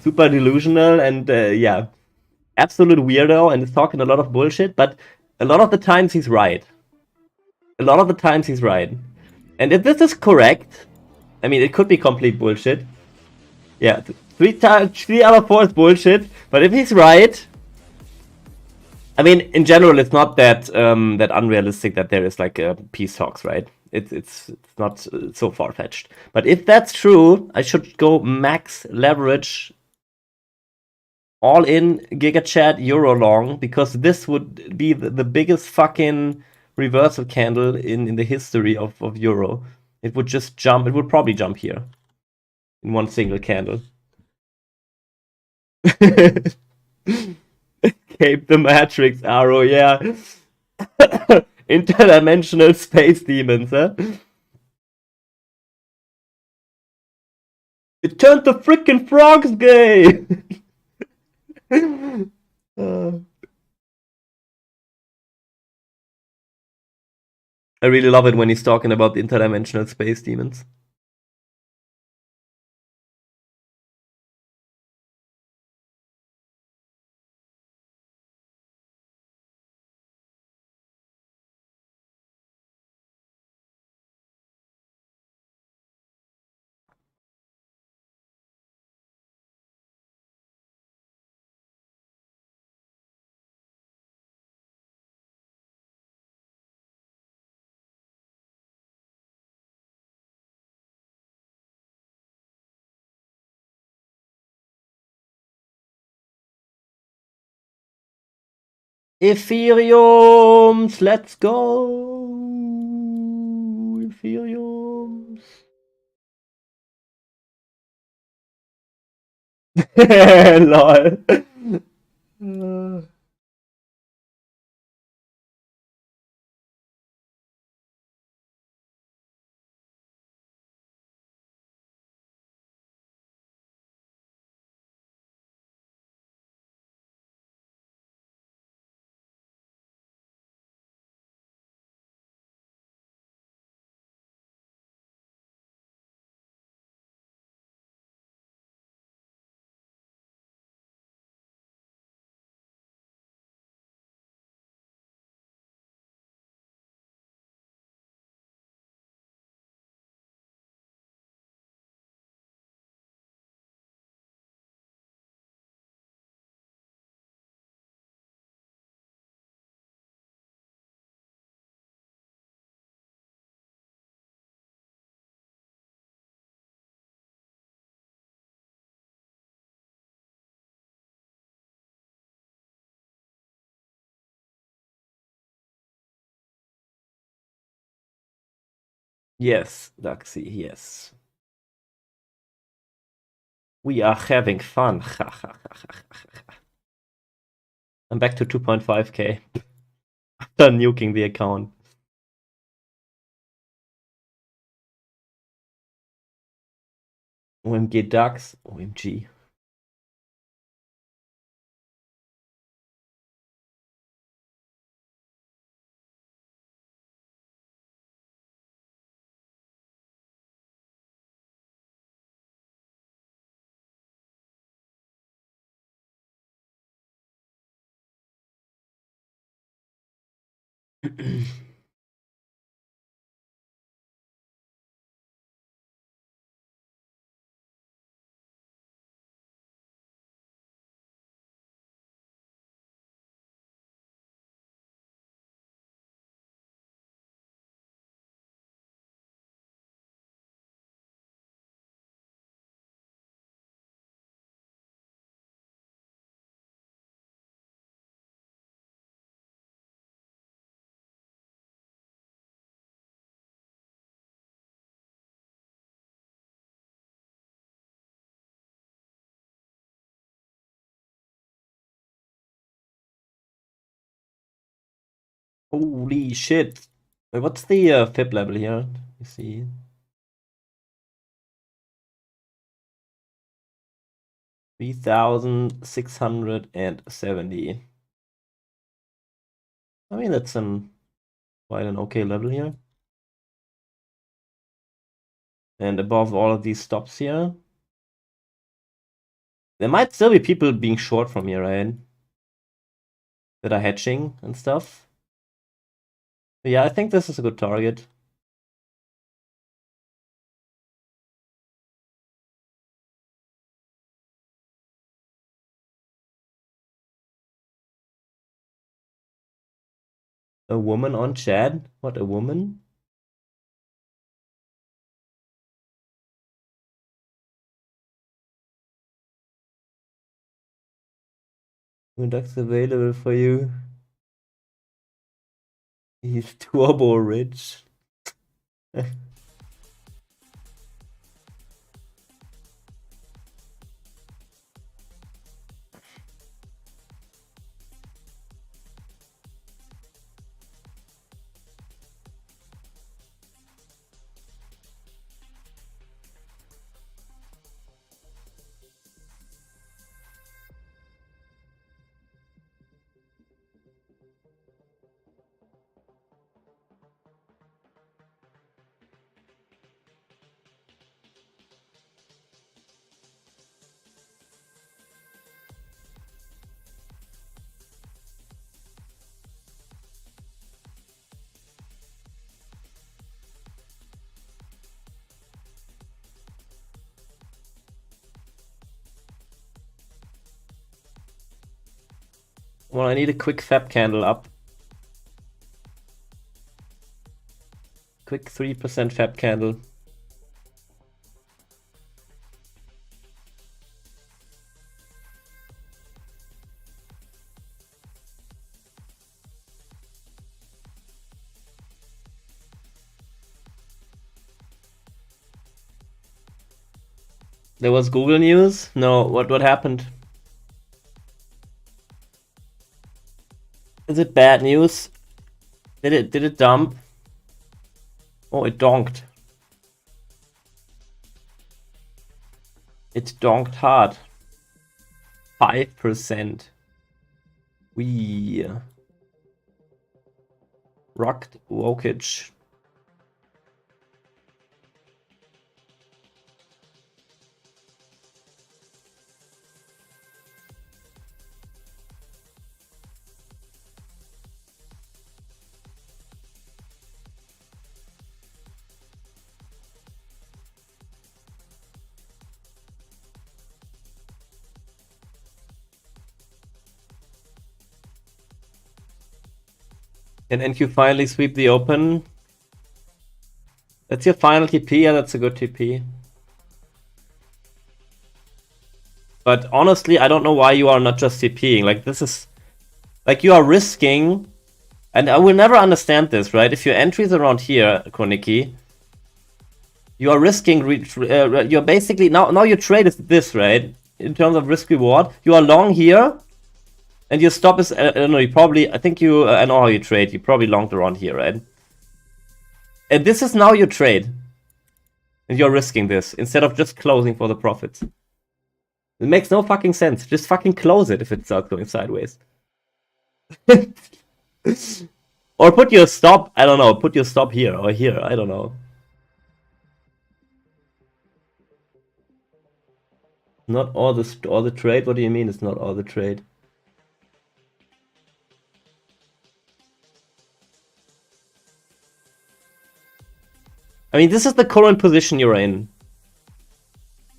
super delusional and yeah, absolute weirdo, and is talking a lot of bullshit. But a lot of the times he's right. A lot of the times he's right. And if this is correct, I mean, it could be complete bullshit. Yeah, 3 out of 4 is bullshit. But if he's right, I mean, in general, it's not that that unrealistic that there is like peace talks, right? It's not so far fetched. But if that's true, I should go max leverage, all in GigaChat Euro long, because this would be the biggest fucking reversal candle in the history of Euro. It would just jump. It would probably jump here in one single candle. Escape the Matrix, Arrow, yeah. Interdimensional space demons, huh? It turned the freaking frogs gay! I really love it when he's talking about the interdimensional space demons. Ethereums, let's go! Ethereums. Lol. Yes, Daxi, yes. We are having fun. I'm back to 2.5k after nuking the account. OMG Dax, OMG. Holy shit. Wait, what's the FIB level here? Let me see. $3,670. I mean, that's quite an okay level here. And above all of these stops here. There might still be people being short from here, right? That are hedging and stuff. But yeah, I think this is a good target. A woman on chat? What, a woman? That's available for you. He's turbo rich. Well, I need a quick fab candle up. Quick 3% fab candle. There was Google News? No, what happened? Is it bad news? Did it dump? Oh, it donked. It donked hard. 5%. We rocked wokage. Can NQ finally sweep the open? That's your final TP? Yeah, that's a good TP. But honestly, I don't know why you are not just TPing. Like, this is... Like, you are risking... And I will never understand this, right? If your entry is around here, Koniki, you are risking... you're basically... Now your trade is this, right? In terms of risk-reward. You are long here. And your stop is... I don't know, you probably... I think you... I know how you trade. You probably longed around here, right? And this is now your trade. And you're risking this. Instead of just closing for the profits. It makes no fucking sense. Just fucking close it if it starts going sideways. Or put your stop... I don't know. Put your stop here or here. I don't know. Not all the trade? What do you mean it's not all the trade? I mean, this is the current position you're in.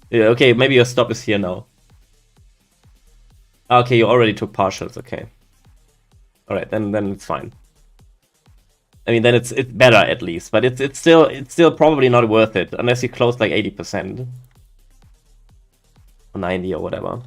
Yeah, okay, maybe your stop is here now. Okay, you already took partials, okay. Alright, then it's fine. I mean, then it's better at least, but it's still probably not worth it unless you close like 80%. Or 90 or whatever.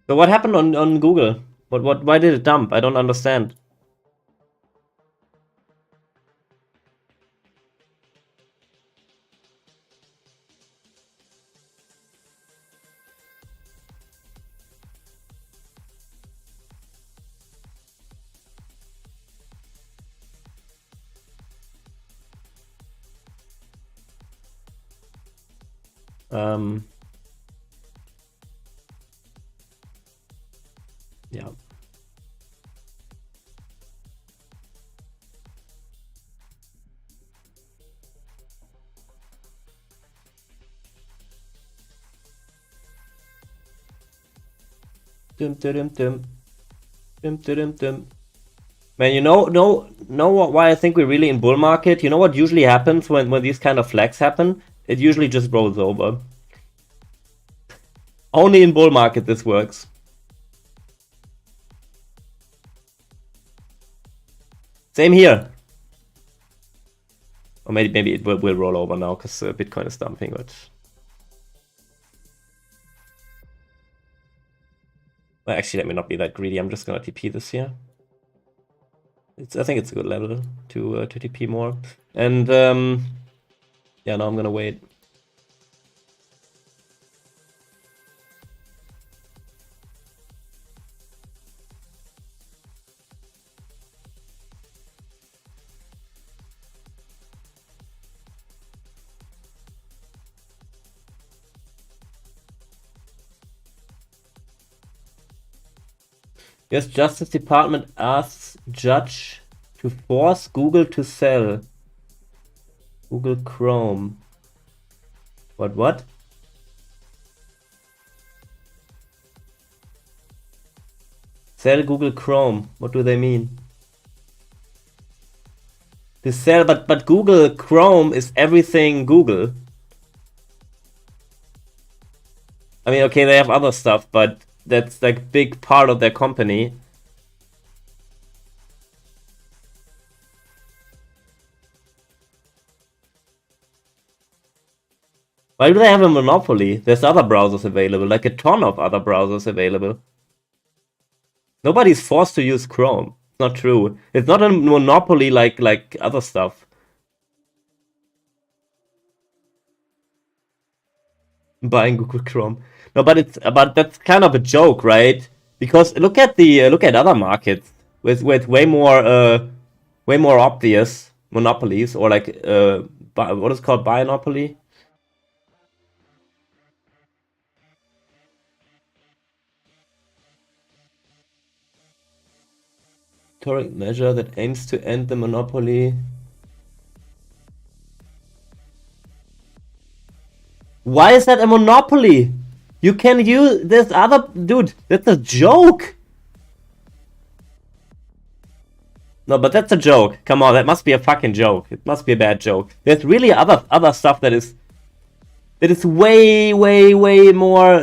So what happened on Google? Why did it dump? I don't understand. Yeah. Dum dum dum dum dum dum. Man, you know why I think we're really in bull market? You know what usually happens when these kind of flags happen? It usually just rolls over. Only in bull market this works. Same here. Or maybe it will roll over now because Bitcoin is dumping, but well, actually, let me not be that greedy. I'm just gonna TP this here. I think it's a good level to TP more. And yeah, now I'm gonna wait. US Justice Department asks judge to force Google to sell Google Chrome. What? Sell Google Chrome. What do they mean? To sell, but Google Chrome is everything Google. I mean, okay, they have other stuff, but that's like big part of their company. Why do they have a monopoly? There's other browsers available, like a ton of other browsers available. Nobody's forced to use Chrome. It's not true. It's not a monopoly like other stuff. Buying Google Chrome. No, but that's kind of a joke, right? Because look at other markets with way more obvious monopolies, or like what is it called, bionopoly? Current measure that aims to end the monopoly. Why is that a monopoly? You can use this other dude. That's a joke. No, but that's a joke. Come on, that must be a fucking joke. It must be a bad joke. There's really other stuff that is way more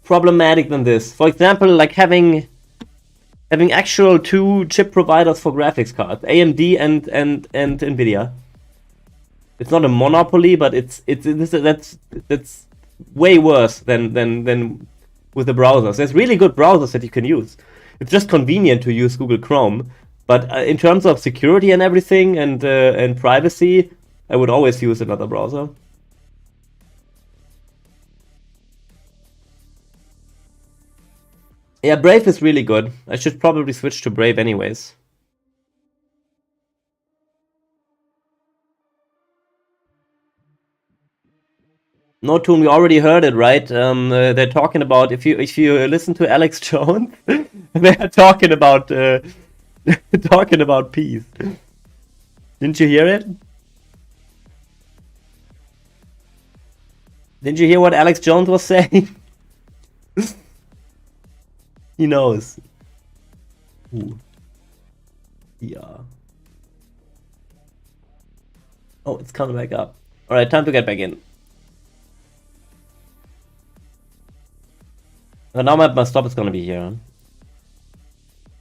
problematic than this. For example, like having actual two chip providers for graphics cards, AMD and Nvidia. It's not a monopoly, but that's way worse than with the browsers. There's really good browsers that you can use. It's just convenient to use Google Chrome, but in terms of security and everything and privacy, I would always use another browser. Yeah, Brave is really good. I should probably switch to Brave anyways. No, Toon, we already heard it, right? They're talking about, if you listen to Alex Jones, they're talking about talking about peace. Didn't you hear it? Didn't you hear what Alex Jones was saying? He knows. Ooh. Yeah. Oh, it's coming back up. Alright, time to get back in. But now my stop is gonna be here.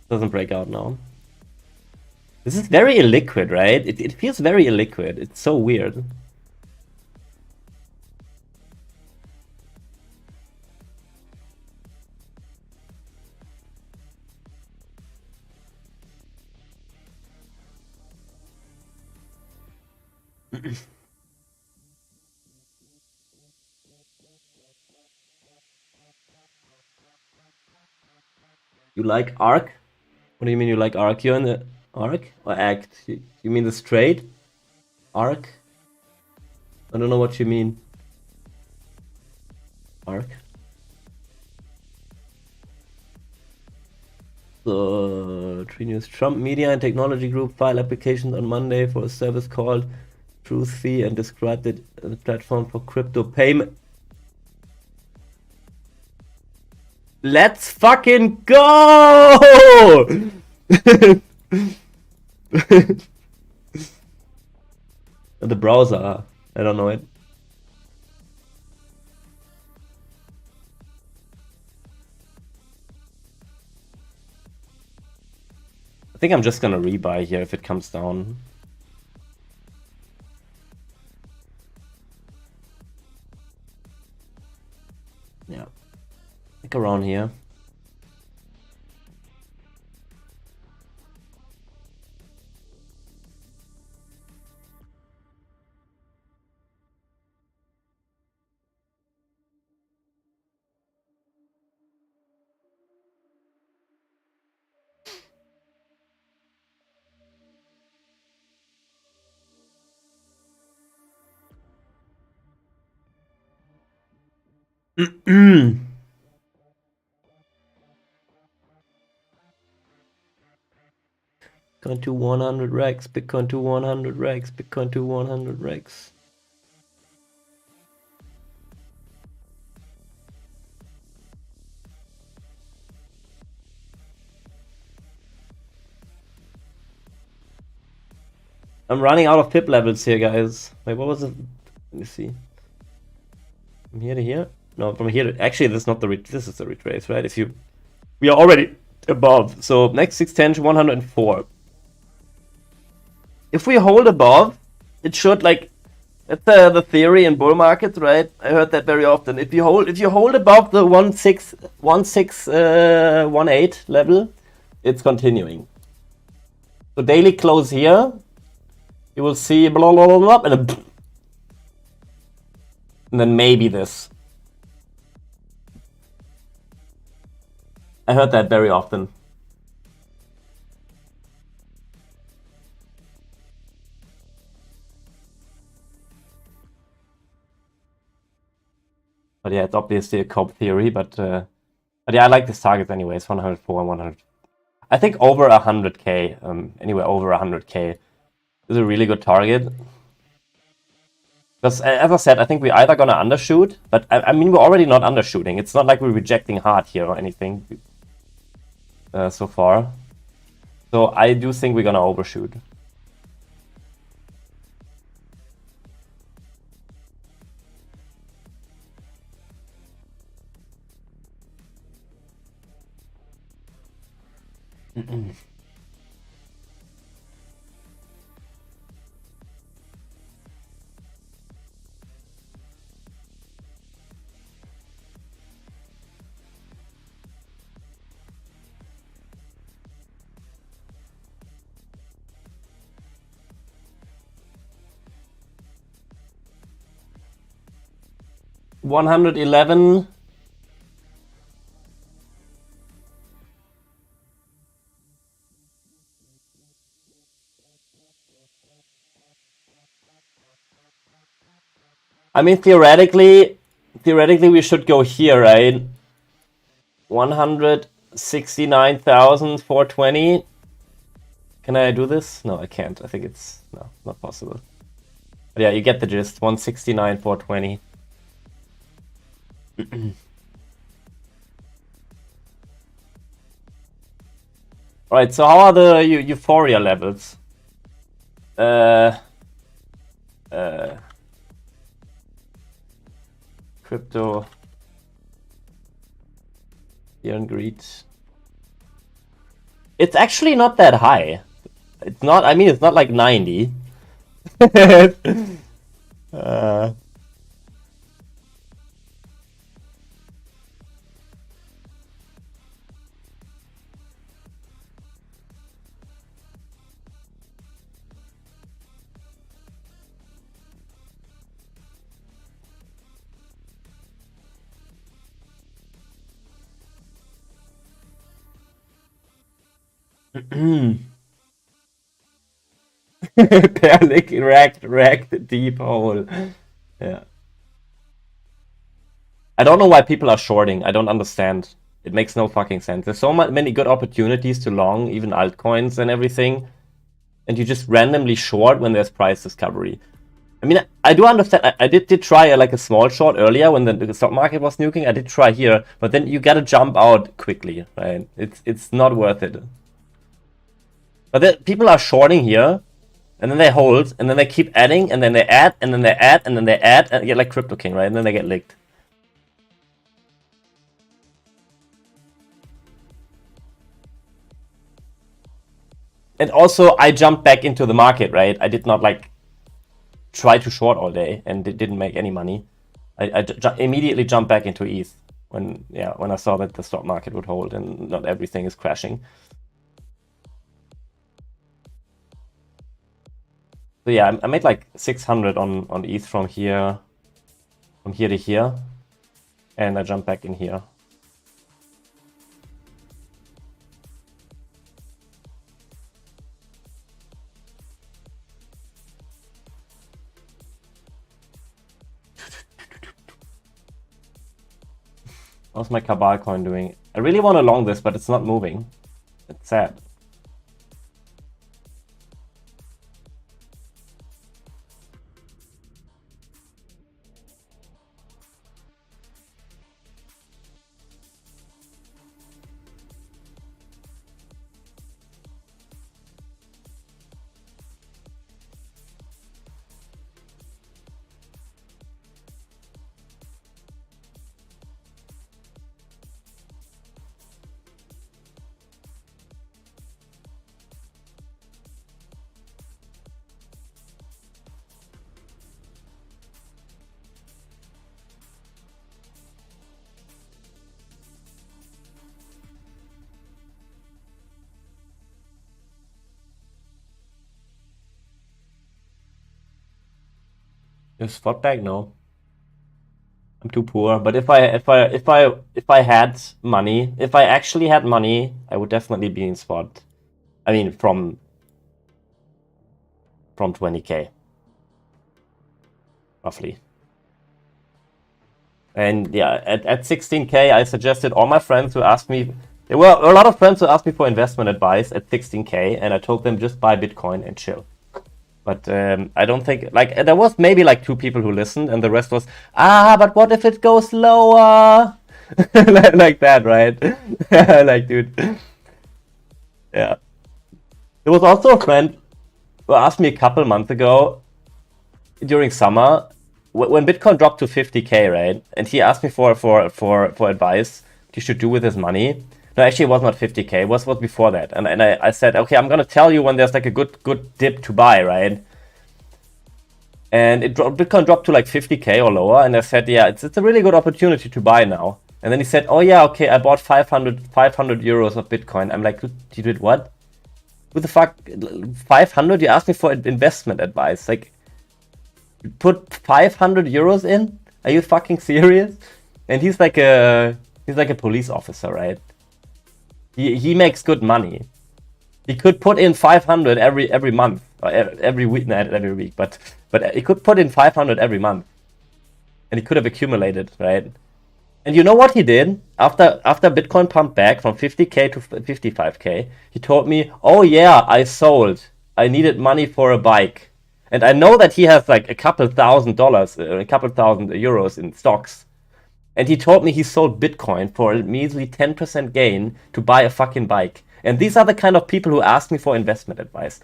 Doesn't break out now. This is very illiquid, right? It feels very illiquid. It's so weird. You like Arc? What do you mean you like Arc? You're in the Arc or Act? You mean the straight? Arc? I don't know what you mean. Arc? So, Tree News. Trump Media and Technology Group filed applications on Monday for a service called Truth Fee and described it as a platform for crypto payment. Let's fucking go! The browser, I don't know it. I think I'm just gonna rebuy here if it comes down. Yeah, like around here. Bitcoin to 100 rex, Bitcoin to 100 rex, Bitcoin to 100 rex. I'm running out of pip levels here, guys. Wait, what was it? Let me see. From here to here? No, from here to... Actually, this is not the... This is the retrace, right? If you... We are already above. So, next 610 to 104. If we hold above, it should, like... That's the theory in bull markets, right? I heard that very often. If you hold above the 1618 level, it's continuing. So, daily close here. You will see blah blah blah blah, and then maybe this. I heard that very often. But yeah, it's obviously a cope theory, but yeah, I like this target anyways, 104 and 100. I think over 100k, anywhere over 100k is a really good target. Because as I said, I think we're either gonna undershoot, but I mean we're already not undershooting. It's not like we're rejecting hard here or anything so far. So I do think we're gonna overshoot. $111. I mean, theoretically we should go here, right? 169,420. Can I do this? No, I can't. I think it's not possible. But yeah, you get the gist. 169,420. Alright, so how are the euphoria levels? Crypto fear and greed. It's actually not that high. It's not, I mean, it's not like 90. Perlick wrecked deep hole. Yeah. I don't know why people are shorting. I don't understand. It makes no fucking sense. There's so many good opportunities to long, even altcoins and everything, and you just randomly short when there's price discovery. I mean, I do understand. I did try like a small short earlier when the stock market was nuking. I did try here, but then you gotta jump out quickly, right? It's not worth it. But then people are shorting here, and then they hold, and then they keep adding, and then they add, and then they add, and then they add, and get like Crypto King, right? And then they get licked. And also, I jumped back into the market, right? I did not like try to short all day and it didn't make any money. I immediately jumped back into ETH when I saw that the stock market would hold and not everything is crashing. So yeah, I made like 600 on ETH from here to here, and I jumped back in here. How's my Cabal coin doing? I really want to long this, but it's not moving. It's sad. Is spot back? No. I'm too poor. But if I had money, if I actually had money, I would definitely be in spot. I mean, from 20k, roughly. And yeah, at 16k, I suggested all my friends who asked me. There were a lot of friends who asked me for investment advice at 16k, and I told them just buy Bitcoin and chill. But I don't think, like, there was maybe like 2 people who listened, and the rest was, but what if it goes lower? Like that, right? Like, dude. Yeah. There was also a friend who asked me a couple months ago, during summer, when Bitcoin dropped to 50k, right? And he asked me for advice what he should do with his money. No, actually, it was not 50k. It was before that. And I said, okay, I'm gonna tell you when there's like a good dip to buy, right? And Bitcoin dropped to like 50k or lower, and I said, yeah, it's a really good opportunity to buy now. And then he said, oh yeah, okay, I bought 500 euros of Bitcoin. I'm like, you did what? What the fuck? 500? You asked me for investment advice. Like, you put 500 euros in? Are you fucking serious? And he's like a police officer, right? He makes good money. He could put in 500 every month, or every week, not every week, but he could put in 500 every month, and he could have accumulated, right? And you know what he did after Bitcoin pumped back from 50k to 55k? He told me, "Oh yeah, I sold. I needed money for a bike." And I know that he has like a couple thousand euros in stocks. And he told me he sold Bitcoin for a measly 10% gain to buy a fucking bike. And these are the kind of people who ask me for investment advice.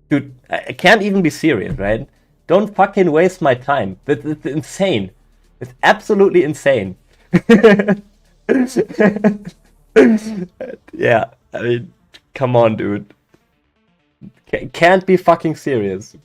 Dude, I can't even be serious, right? Don't fucking waste my time. It's insane. It's absolutely insane. Yeah, I mean, come on, dude. Can't be fucking serious.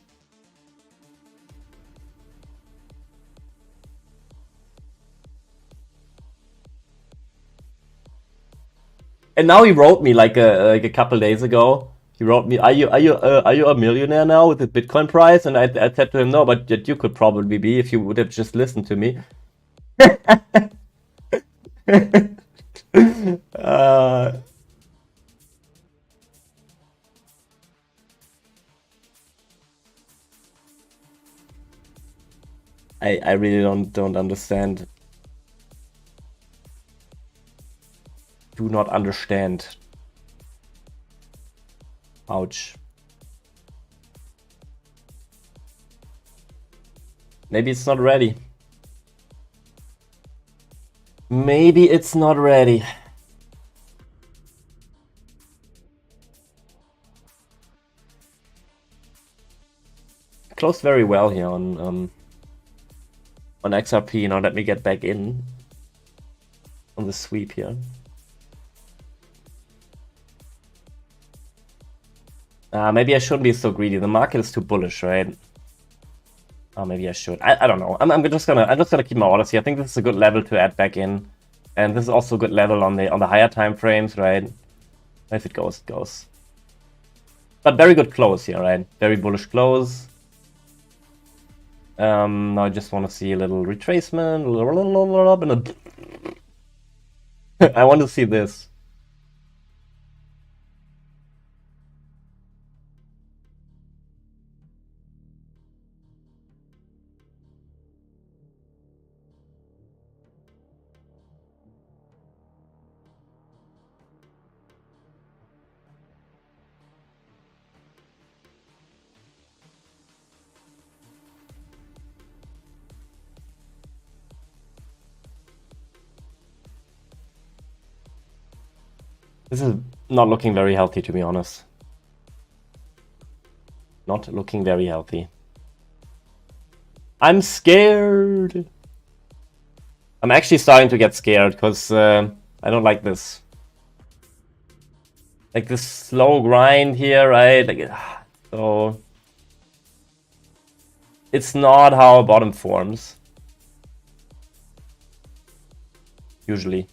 And now he wrote me like a couple days ago. He wrote me, "Are you a millionaire now with the Bitcoin price?" And I said to him, "No, but you could probably be if you would have just listened to me." I really don't understand. Do not understand. Ouch. Maybe it's not ready. Maybe it's not ready. Closed very well here on XRP. Now let me get back in on the sweep here. Maybe I shouldn't be so greedy. The market is too bullish, right? Oh, maybe I should. I don't know. I'm just gonna keep my orders here. I think this is a good level to add back in, and this is also a good level on the higher time frames, right? If it goes, it goes. But very good close here, right? Very bullish close. Now I just want to see a little retracement. I want to see this. This is not looking very healthy, to be honest. Not looking very healthy. I'm scared. I'm actually starting to get scared because I don't like this. Like this slow grind here, right? Like, so it's not how a bottom forms. Usually.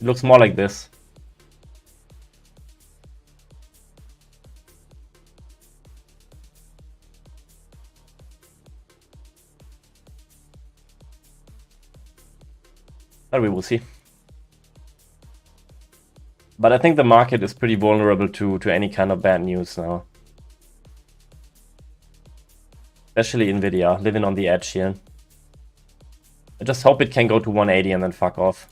It looks more like this. But we will see. But I think the market is pretty vulnerable to any kind of bad news now. Especially Nvidia, living on the edge here. I just hope it can go to 180 and then fuck off.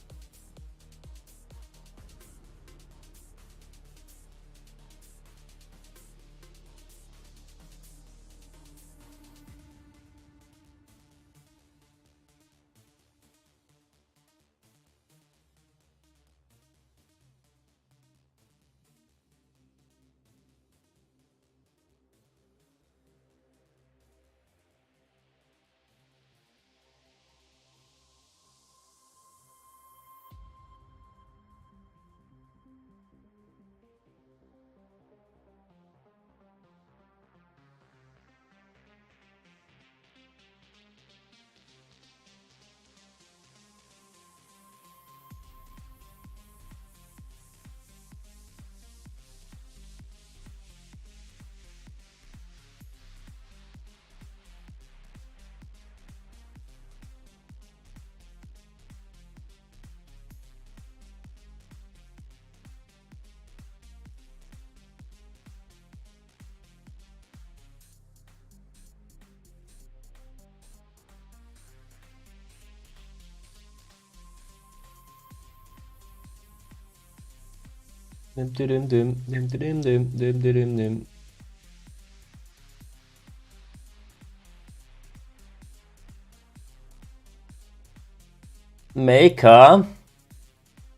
Maker.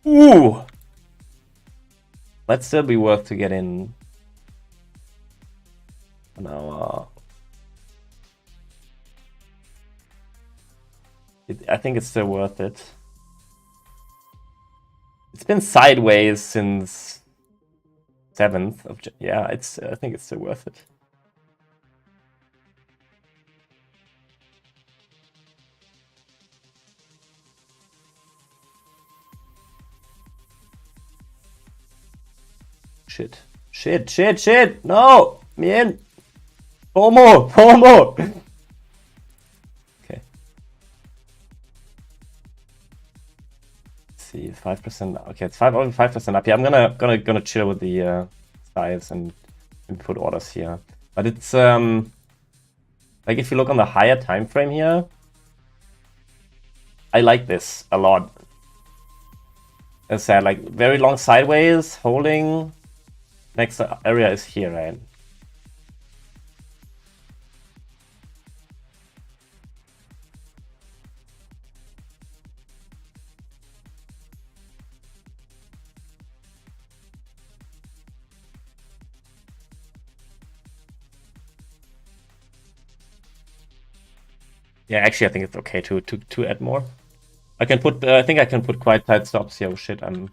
Ooh. Might still be worth to get in. Now, I think it's still worth it. It's been sideways since 7th of yeah. I think it's still worth it. Shit. No! Man! FOMO! Okay. Let's see, 5%. Okay, it's 5% up here. I'm gonna chill with the size and put orders here. But it's Like if you look on the higher time frame here, I like this a lot. As I said, like very long sideways, holding. Next area is here, right? Yeah, actually, I think it's okay to add more. I can put. I think I can put quite tight stops here. Oh shit, I'm.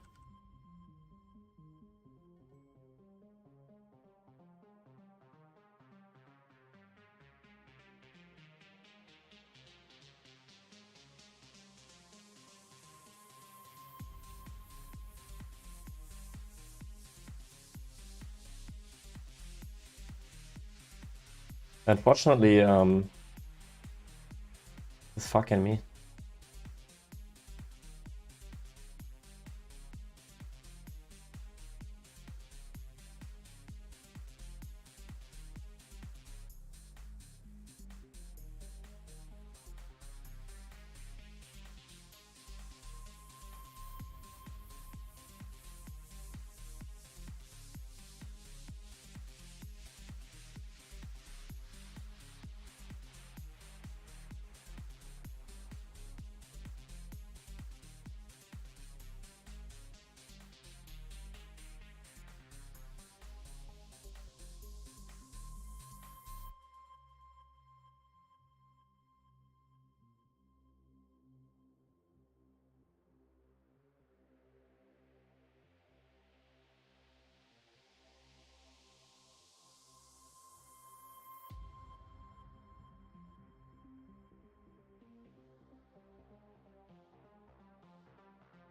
Unfortunately, it's fucking me.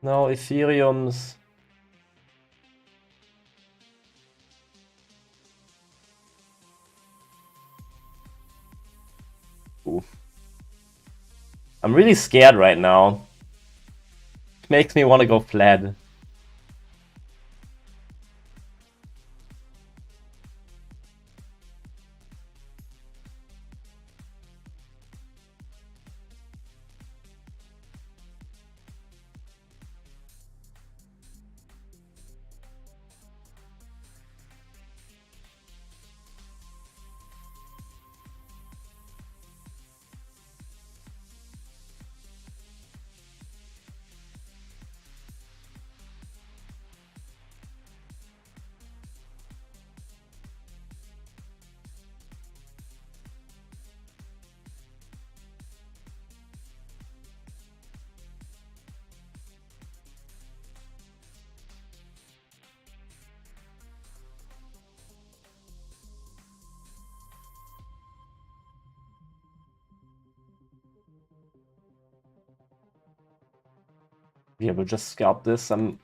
No, Ethereum's. Ooh. I'm really scared right now. It makes me want to go flat. Yeah, we'll just scalp this. I'm.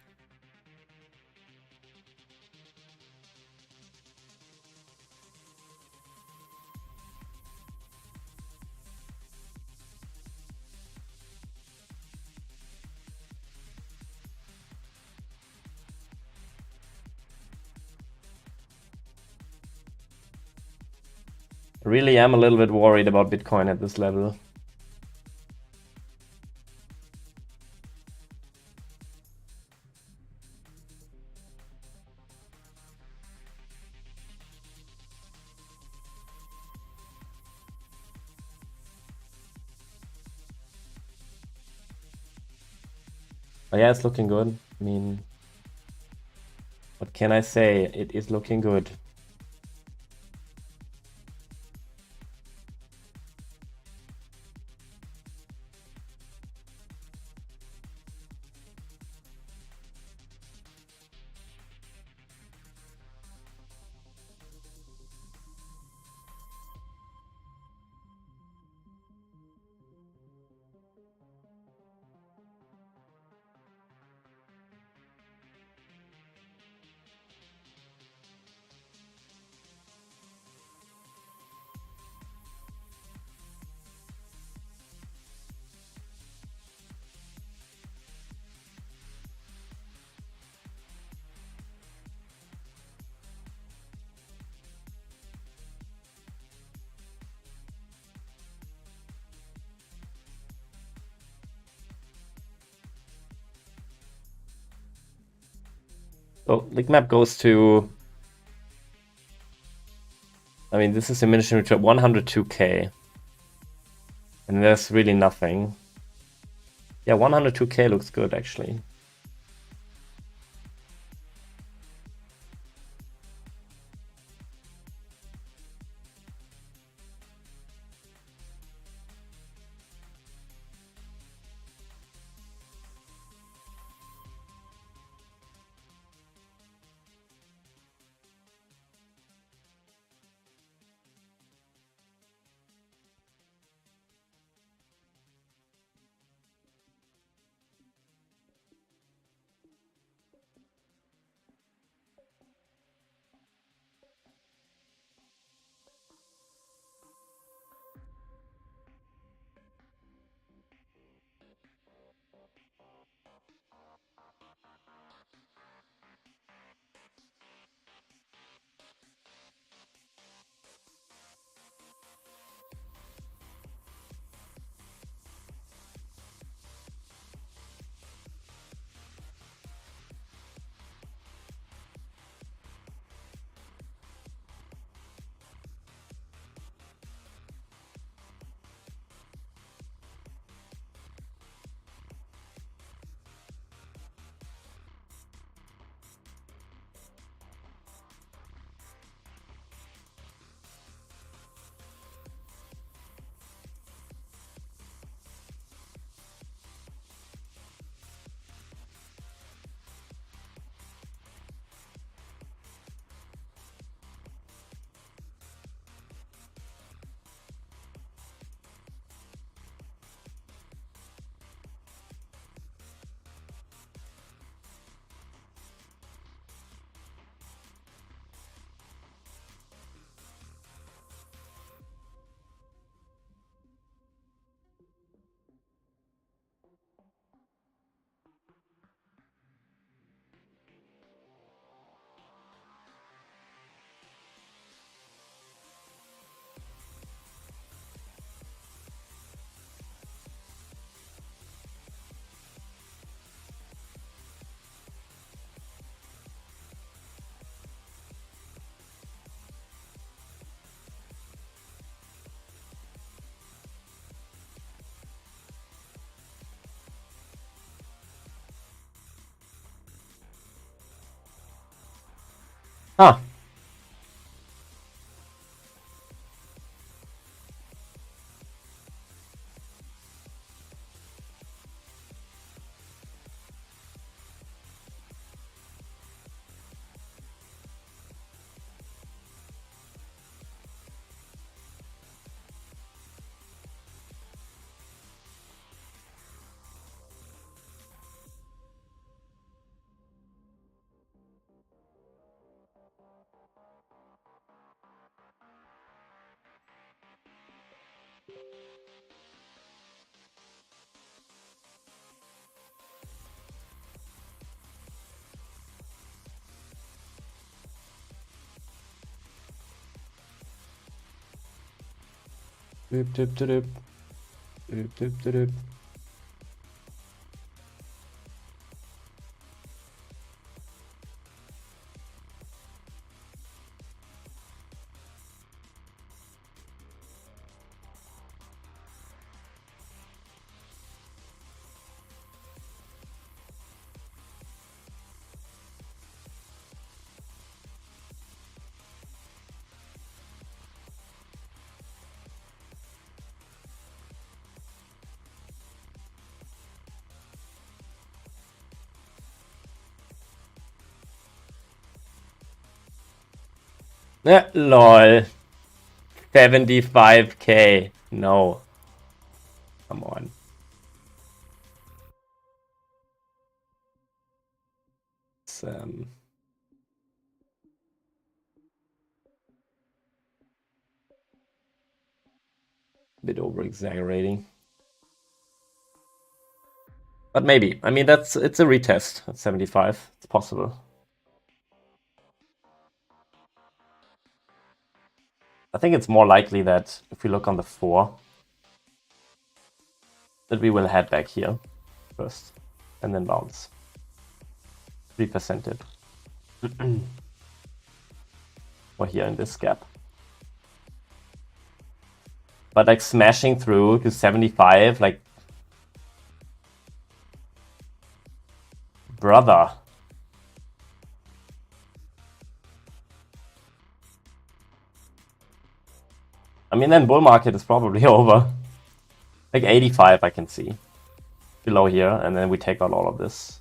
Really am a little bit worried about Bitcoin at this level. But yeah, it's looking good. I mean, what can I say? It is looking good. So league map goes to, I mean, this is diminishing return 102k. And there's really nothing. Yeah, 102k looks good actually. Ah, doop doop doop doop doop doop doop. Lol. 75k. No. Come on. It's a bit over exaggerating. But maybe. I mean, it's a retest at 75. It's possible. I think it's more likely that if we look on the 4, that we will head back here first and then bounce. 3%ed. Or here in this gap. But like smashing through to 75, like, brother. I mean, then bull market is probably over. Like 85 I can see. Below here, and then we take out all of this.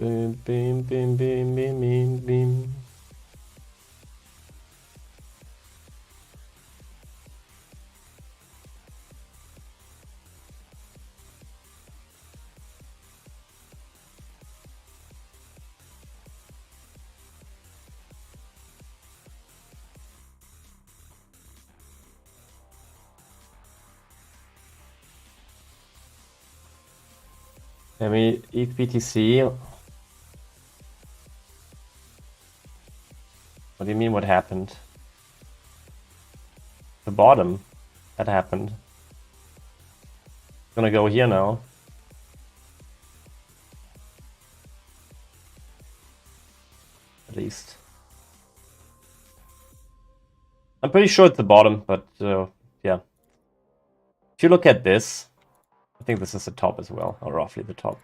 Bim, bim, bim, bim, bim, bim, bim. Let me eat BTC. What do you mean what happened? The bottom. That happened. Gonna go here now. At least. I'm pretty sure it's the bottom, but yeah. If you look at this, I think this is the top as well, or roughly the top.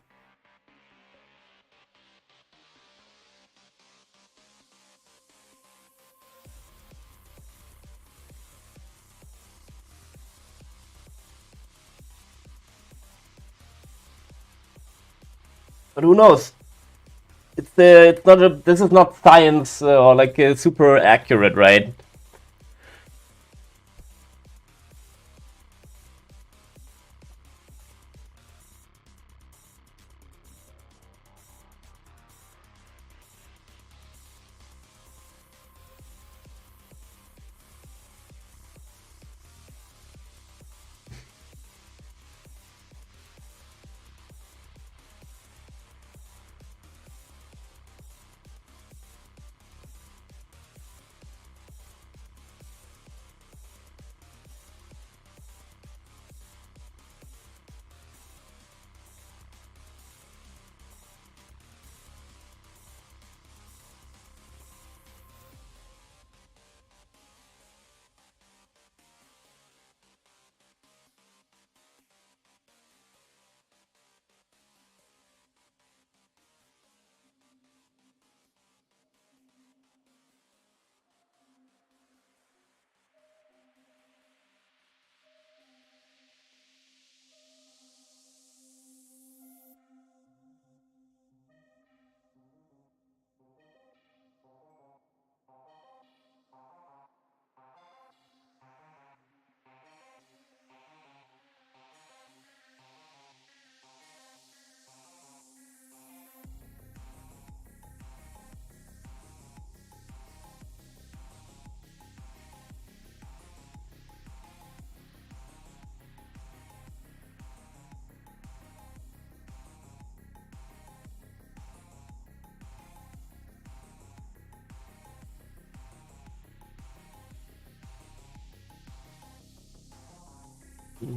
But who knows? It's not a, this is not science or like super accurate, right?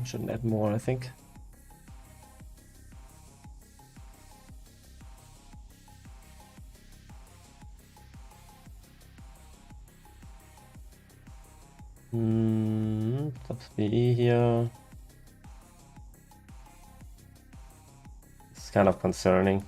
Shouldn't add more, I think. Top SPE here. It's kind of concerning.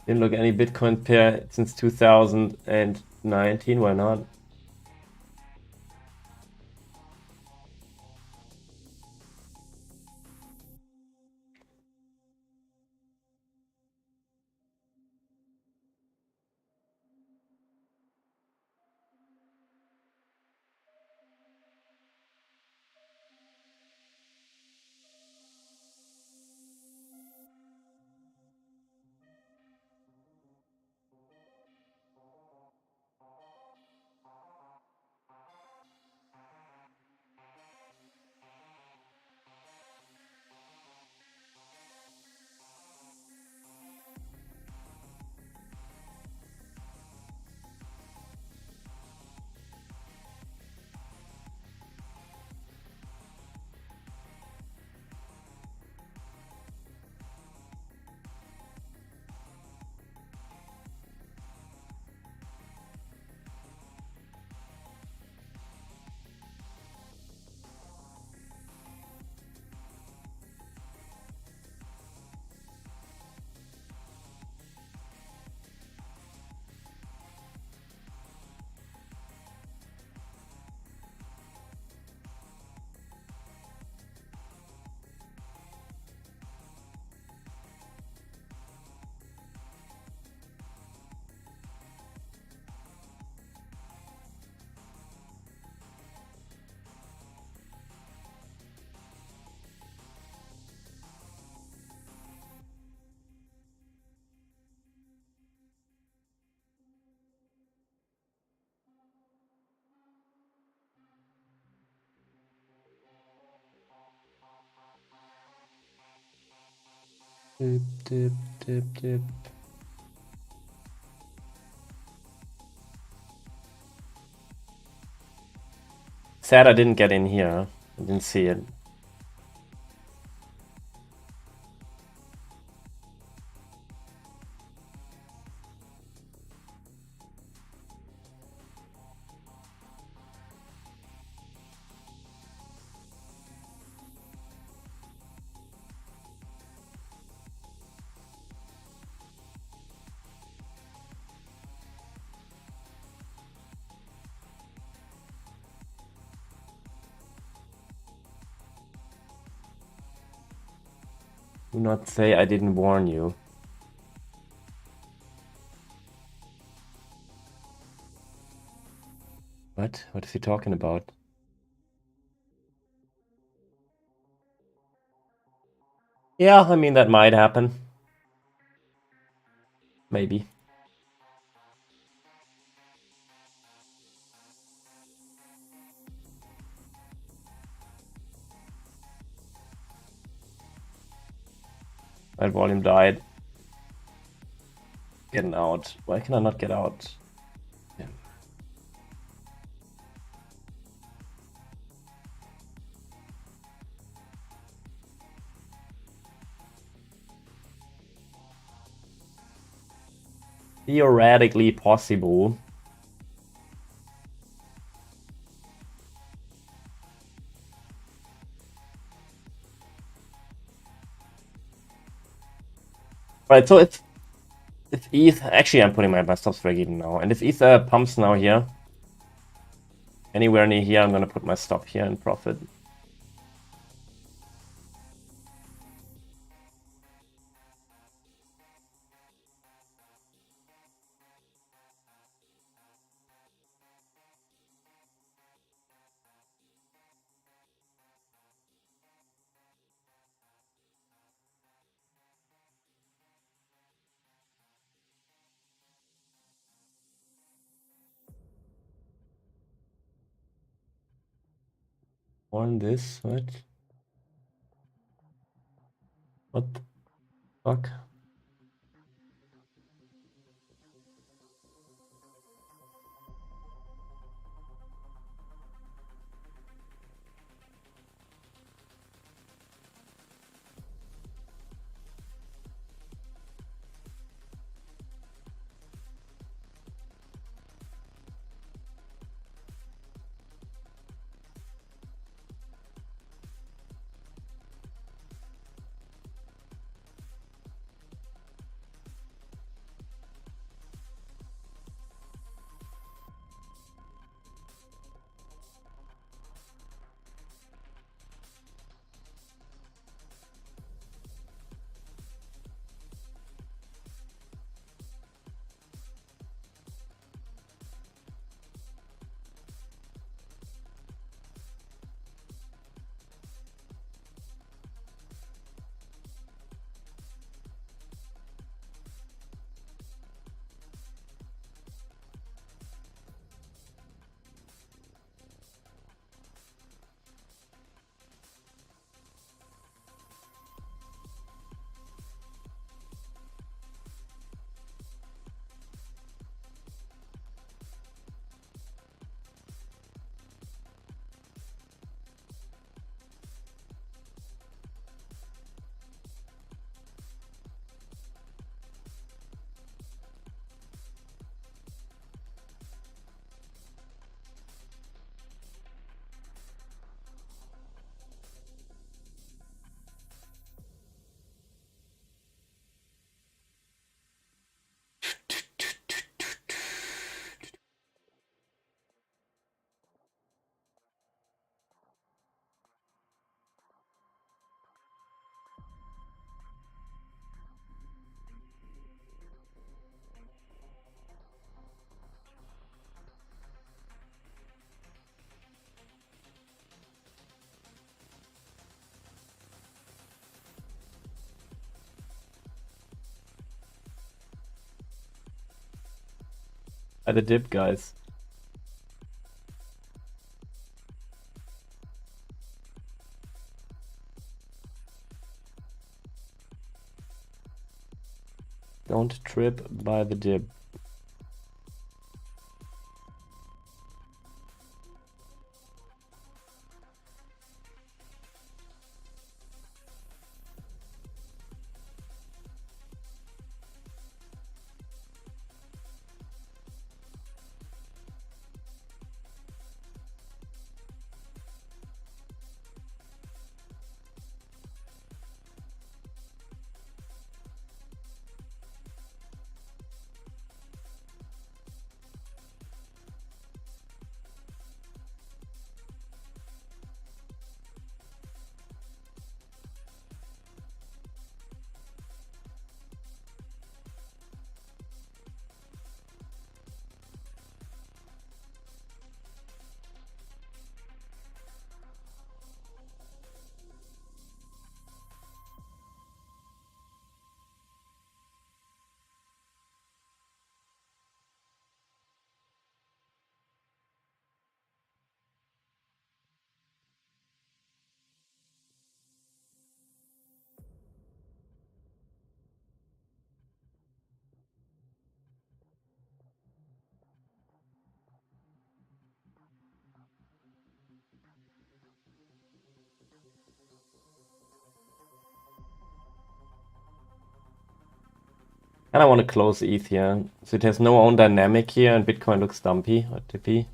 Didn't look any Bitcoin pair since 2019. Why not? Dip, dip, dip, dip. Sad I didn't get in here. I didn't see it. Do not say I didn't warn you. What? What is he talking about? Yeah, I mean, that might happen. Maybe. My volume died. Getting out. Why can I not get out? Yeah. Theoretically possible. Right, so it's if ETH, actually I'm putting my stops break even now, and if ETH pumps now here, anywhere near here, I'm gonna put my stop here and profit. On this, what? What the fuck? By the dip, guys. Don't trip by the dip. And I want to close ETH here. So it has no own dynamic here and Bitcoin looks dumpy or dippy.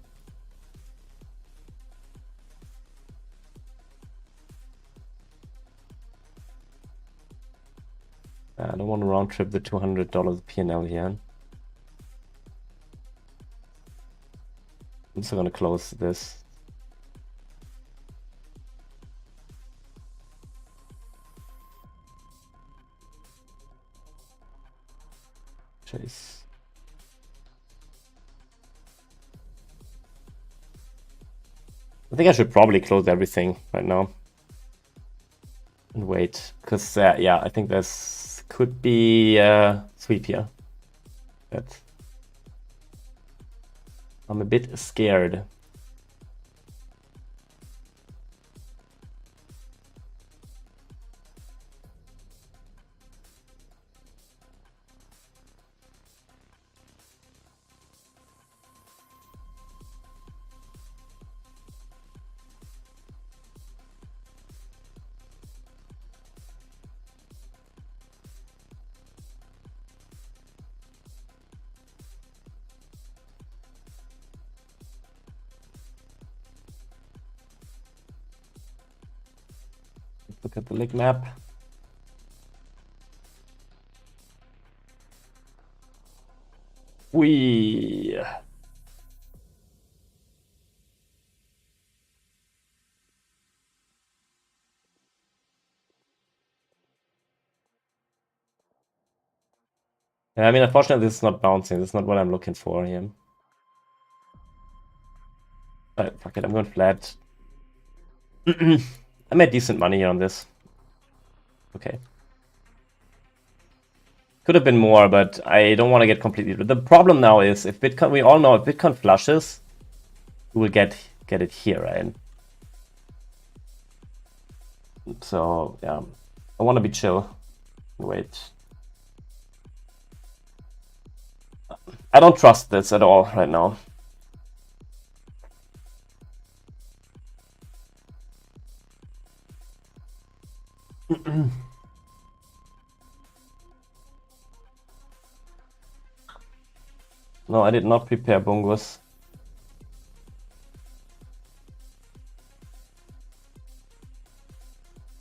I don't want to round trip the $200 P&L here. I'm also gonna close this. Chase. I think I should probably close everything right now and wait, because yeah, I think there's could be a sweep here. But I'm a bit scared. Look at the lig map. We yeah, I mean, unfortunately, this is not bouncing. This is not what I'm looking for here. But fuck it, I'm going flat. I made decent money here on this. Okay. Could have been more, but I don't want to get completely. The problem now is if Bitcoin, we all know if Bitcoin flushes, we will get it here, right? So yeah, I want to be chill. Wait. I don't trust this at all right now. No, I did not prepare Bungus.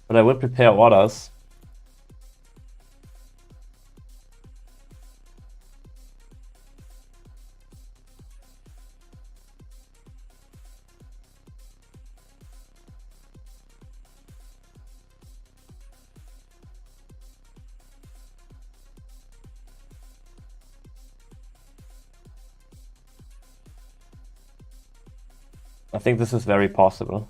But I will prepare orders. I think this is very possible.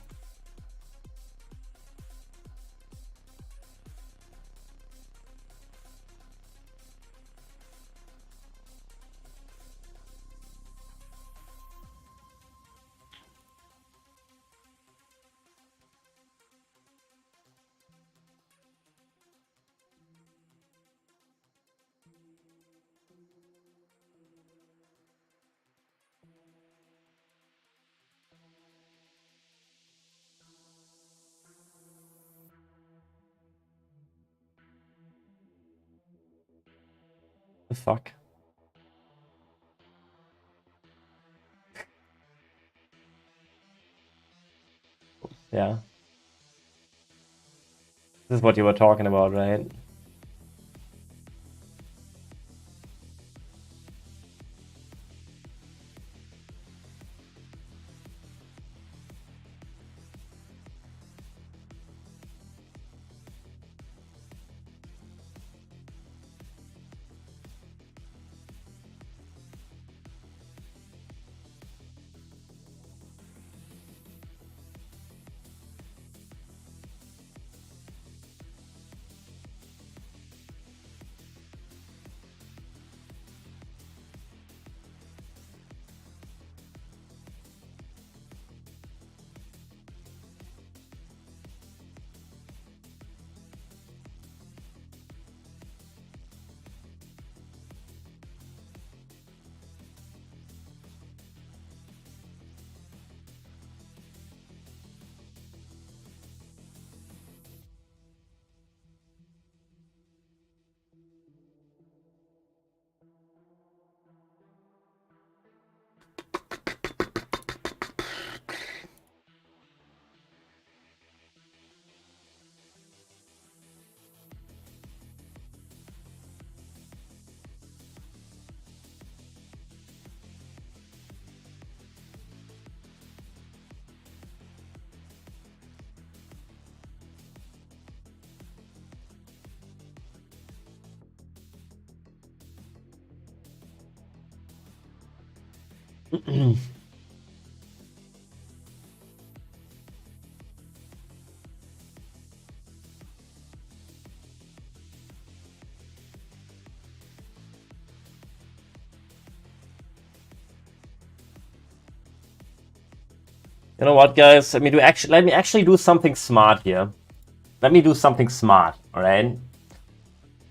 The fuck? Yeah. This is what you were talking about, right? You know what, guys? Let me actually do something smart here. Let me do something smart, all right?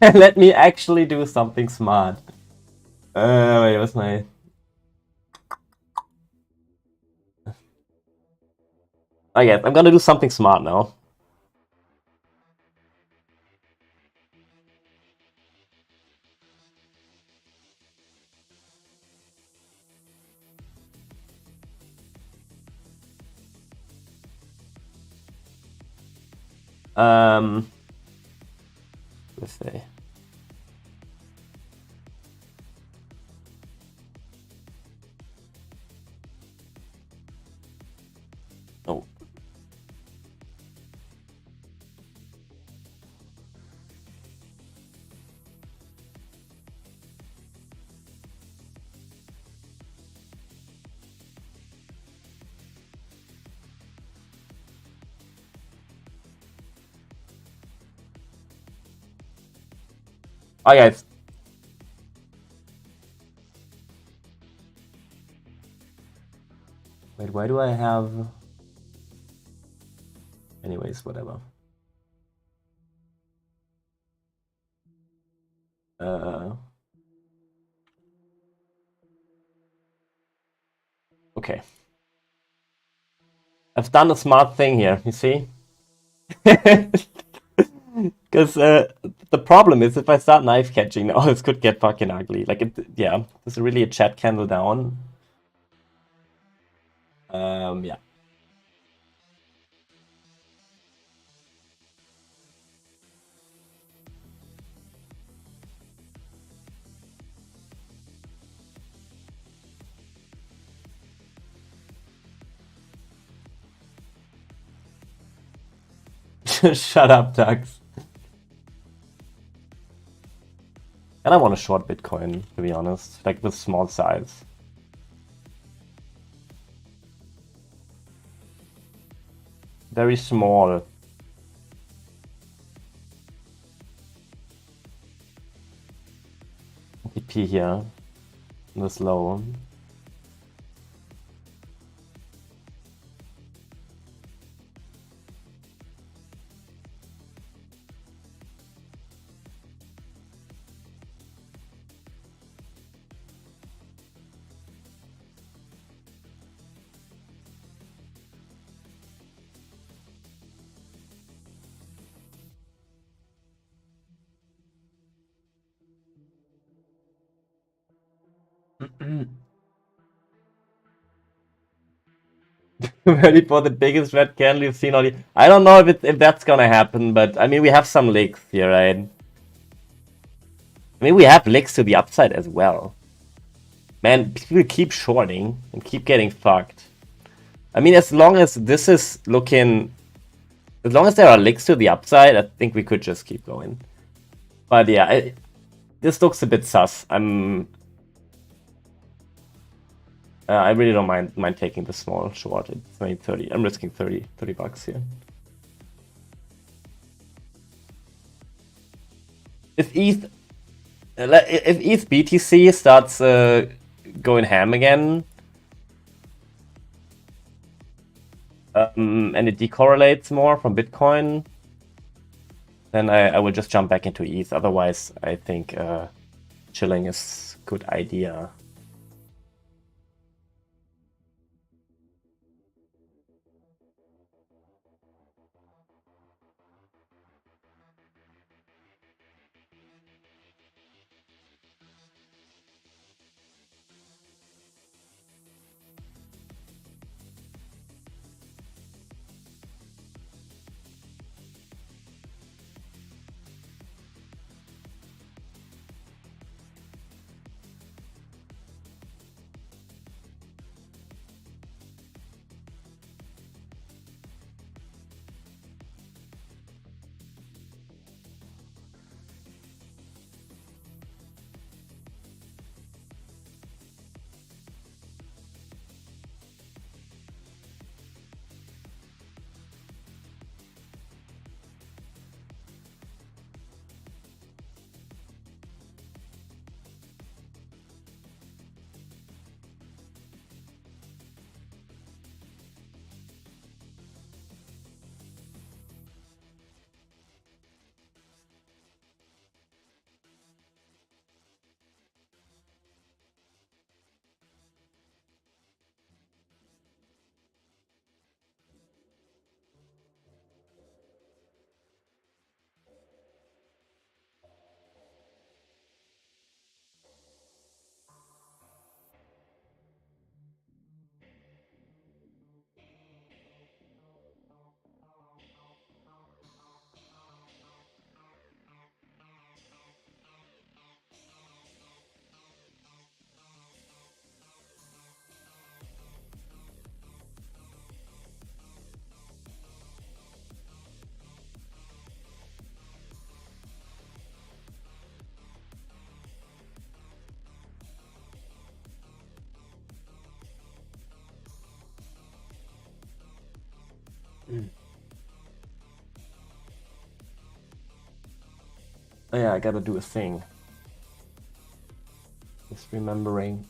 Let me actually do something smart. Wait, what's my... I guess I'm gonna do something smart now. Let's see. Oh. Oh, guys. Wait, why do I have... Anyways, whatever. Okay. I've done a smart thing here, you see? Because the problem is if I start knife catching now, this could get fucking ugly. Like, yeah, this is really a chat candle down. Yeah. Shut up, Tux. And I want to short Bitcoin, to be honest, like with small size. Very small. TP here. This low. Ready for the biggest red candle you've seen all year. I don't know if that's gonna happen, but I mean we have some licks here, right? I mean we have licks to the upside as well. Man, people keep shorting and keep getting fucked. I mean, as long as this is looking, as long as there are licks to the upside, I think we could just keep going. But yeah, this looks a bit sus. I really don't mind taking the small short. It's only 30. I'm risking 30 bucks here. If ETH BTC starts going ham again, and it decorrelates more from Bitcoin, then I will just jump back into ETH. Otherwise, I think chilling is a good idea. Oh yeah, I gotta do a thing. Just remembering.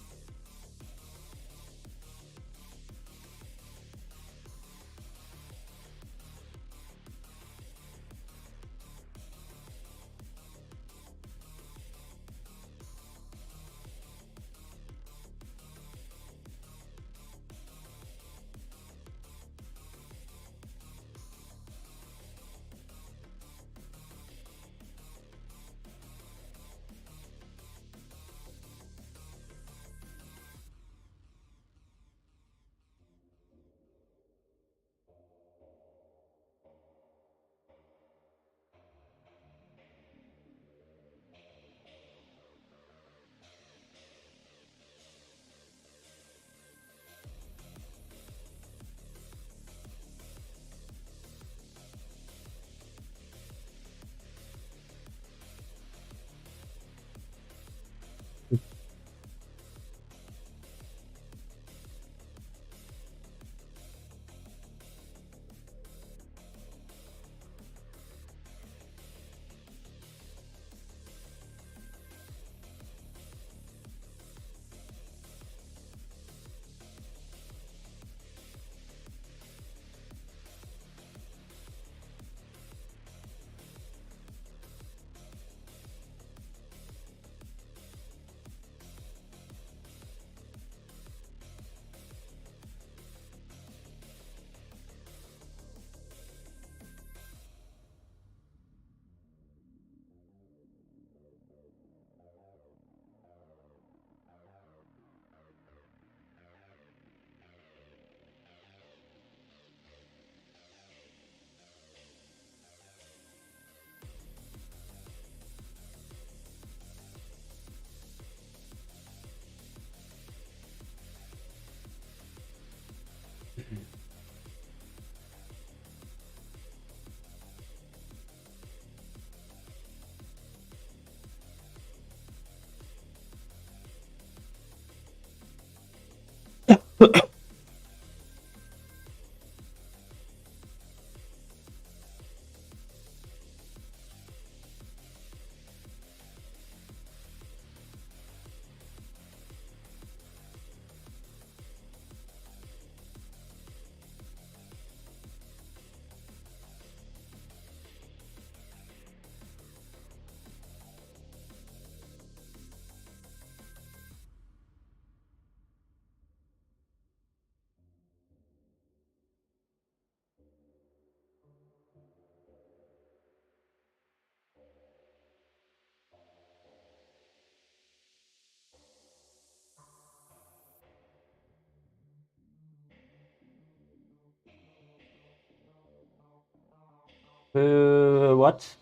What?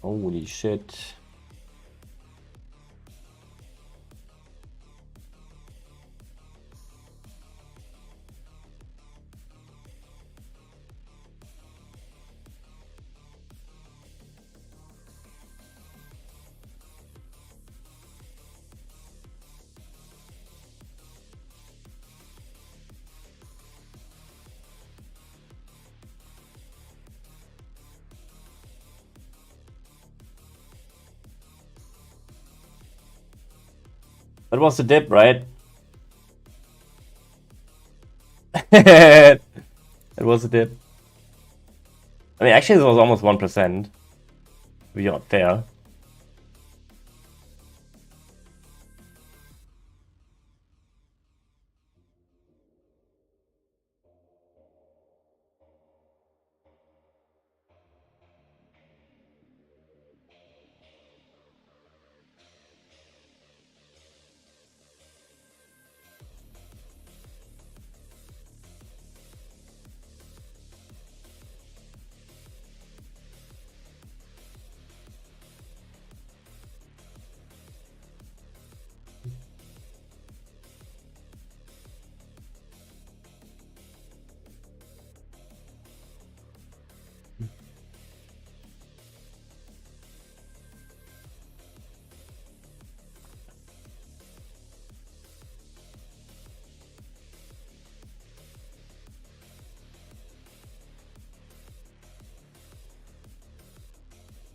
Holy shit. That was the dip, right? It was a dip. I mean, actually, it was almost 1%. To be not fair.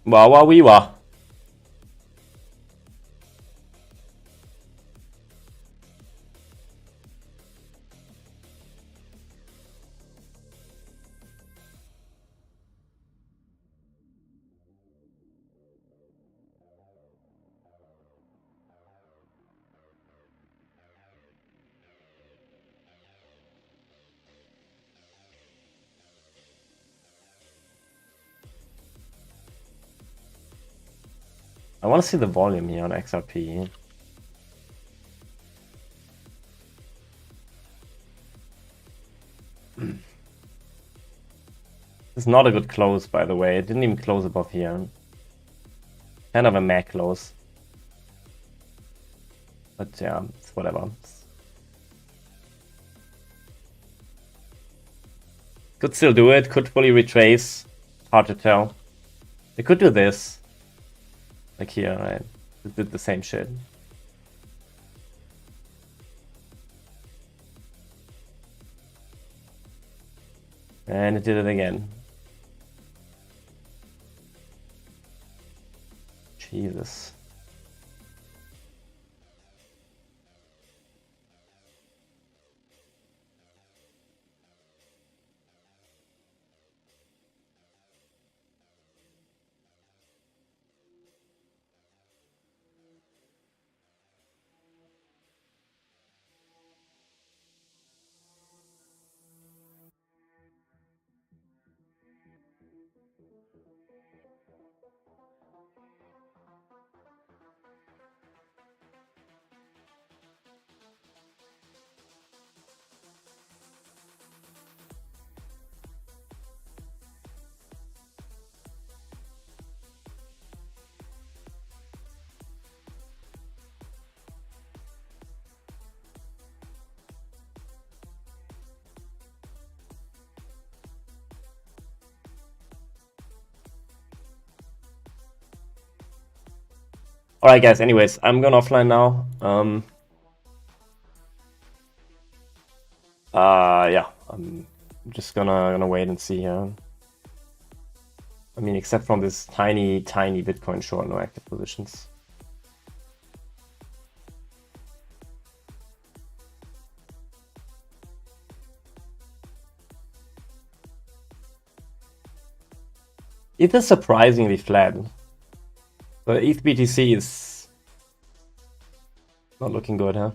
Wow, wow, we were. I want to see the volume here on XRP. It's not a good close, by the way. It didn't even close above here. Kind of a meh close. But yeah, it's whatever. Could still do it. Could fully retrace. Hard to tell. They could do this. Like here, right? It did the same shit. And it did it again. Jesus. Alright guys, anyways, I'm going offline now. Yeah, I'm just gonna wait and see here. I mean, except from this tiny Bitcoin short, no active positions. It is surprisingly flat. The ETH BTC is not looking good, huh?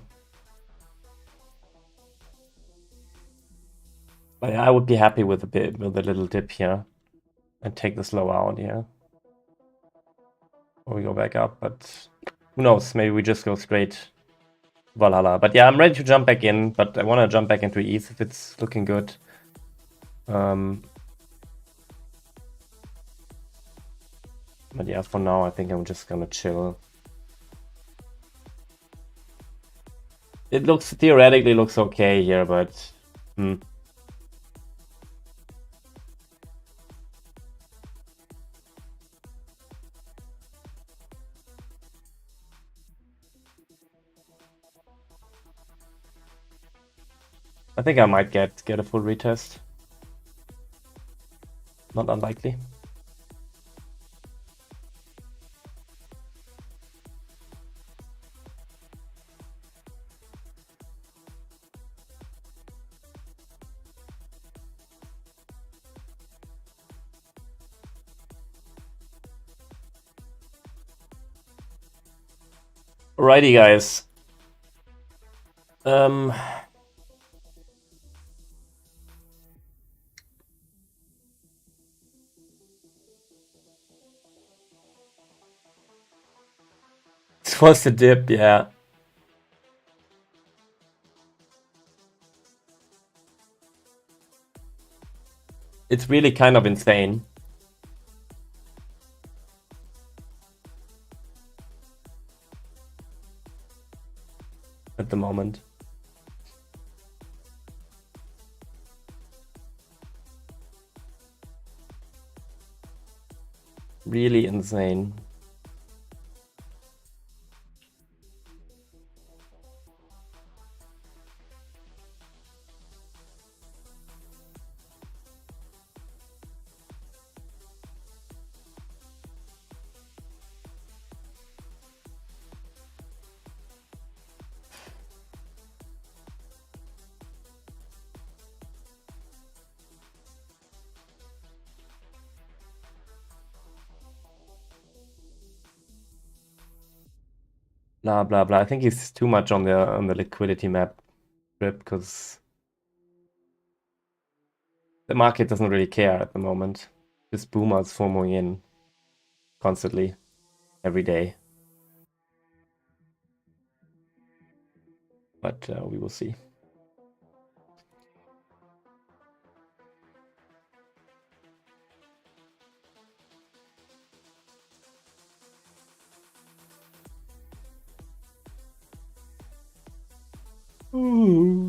But yeah, I would be happy with a little dip here and take this low out here. Or we go back up, but who knows? Maybe we just go straight Valhalla. But yeah, I'm ready to jump back in, but I want to jump back into ETH if it's looking good. But yeah, for now, I think I'm just gonna chill. It theoretically looks okay here, but I think I might get a full retest. Not unlikely. Alrighty, guys. This was the dip, yeah. It's really kind of insane. At the moment. Really insane. blah blah blah. I think he's too much on the liquidity map trip because the market doesn't really care at the moment. Just boomers FOMOing in constantly every day. But we will see. Ooh.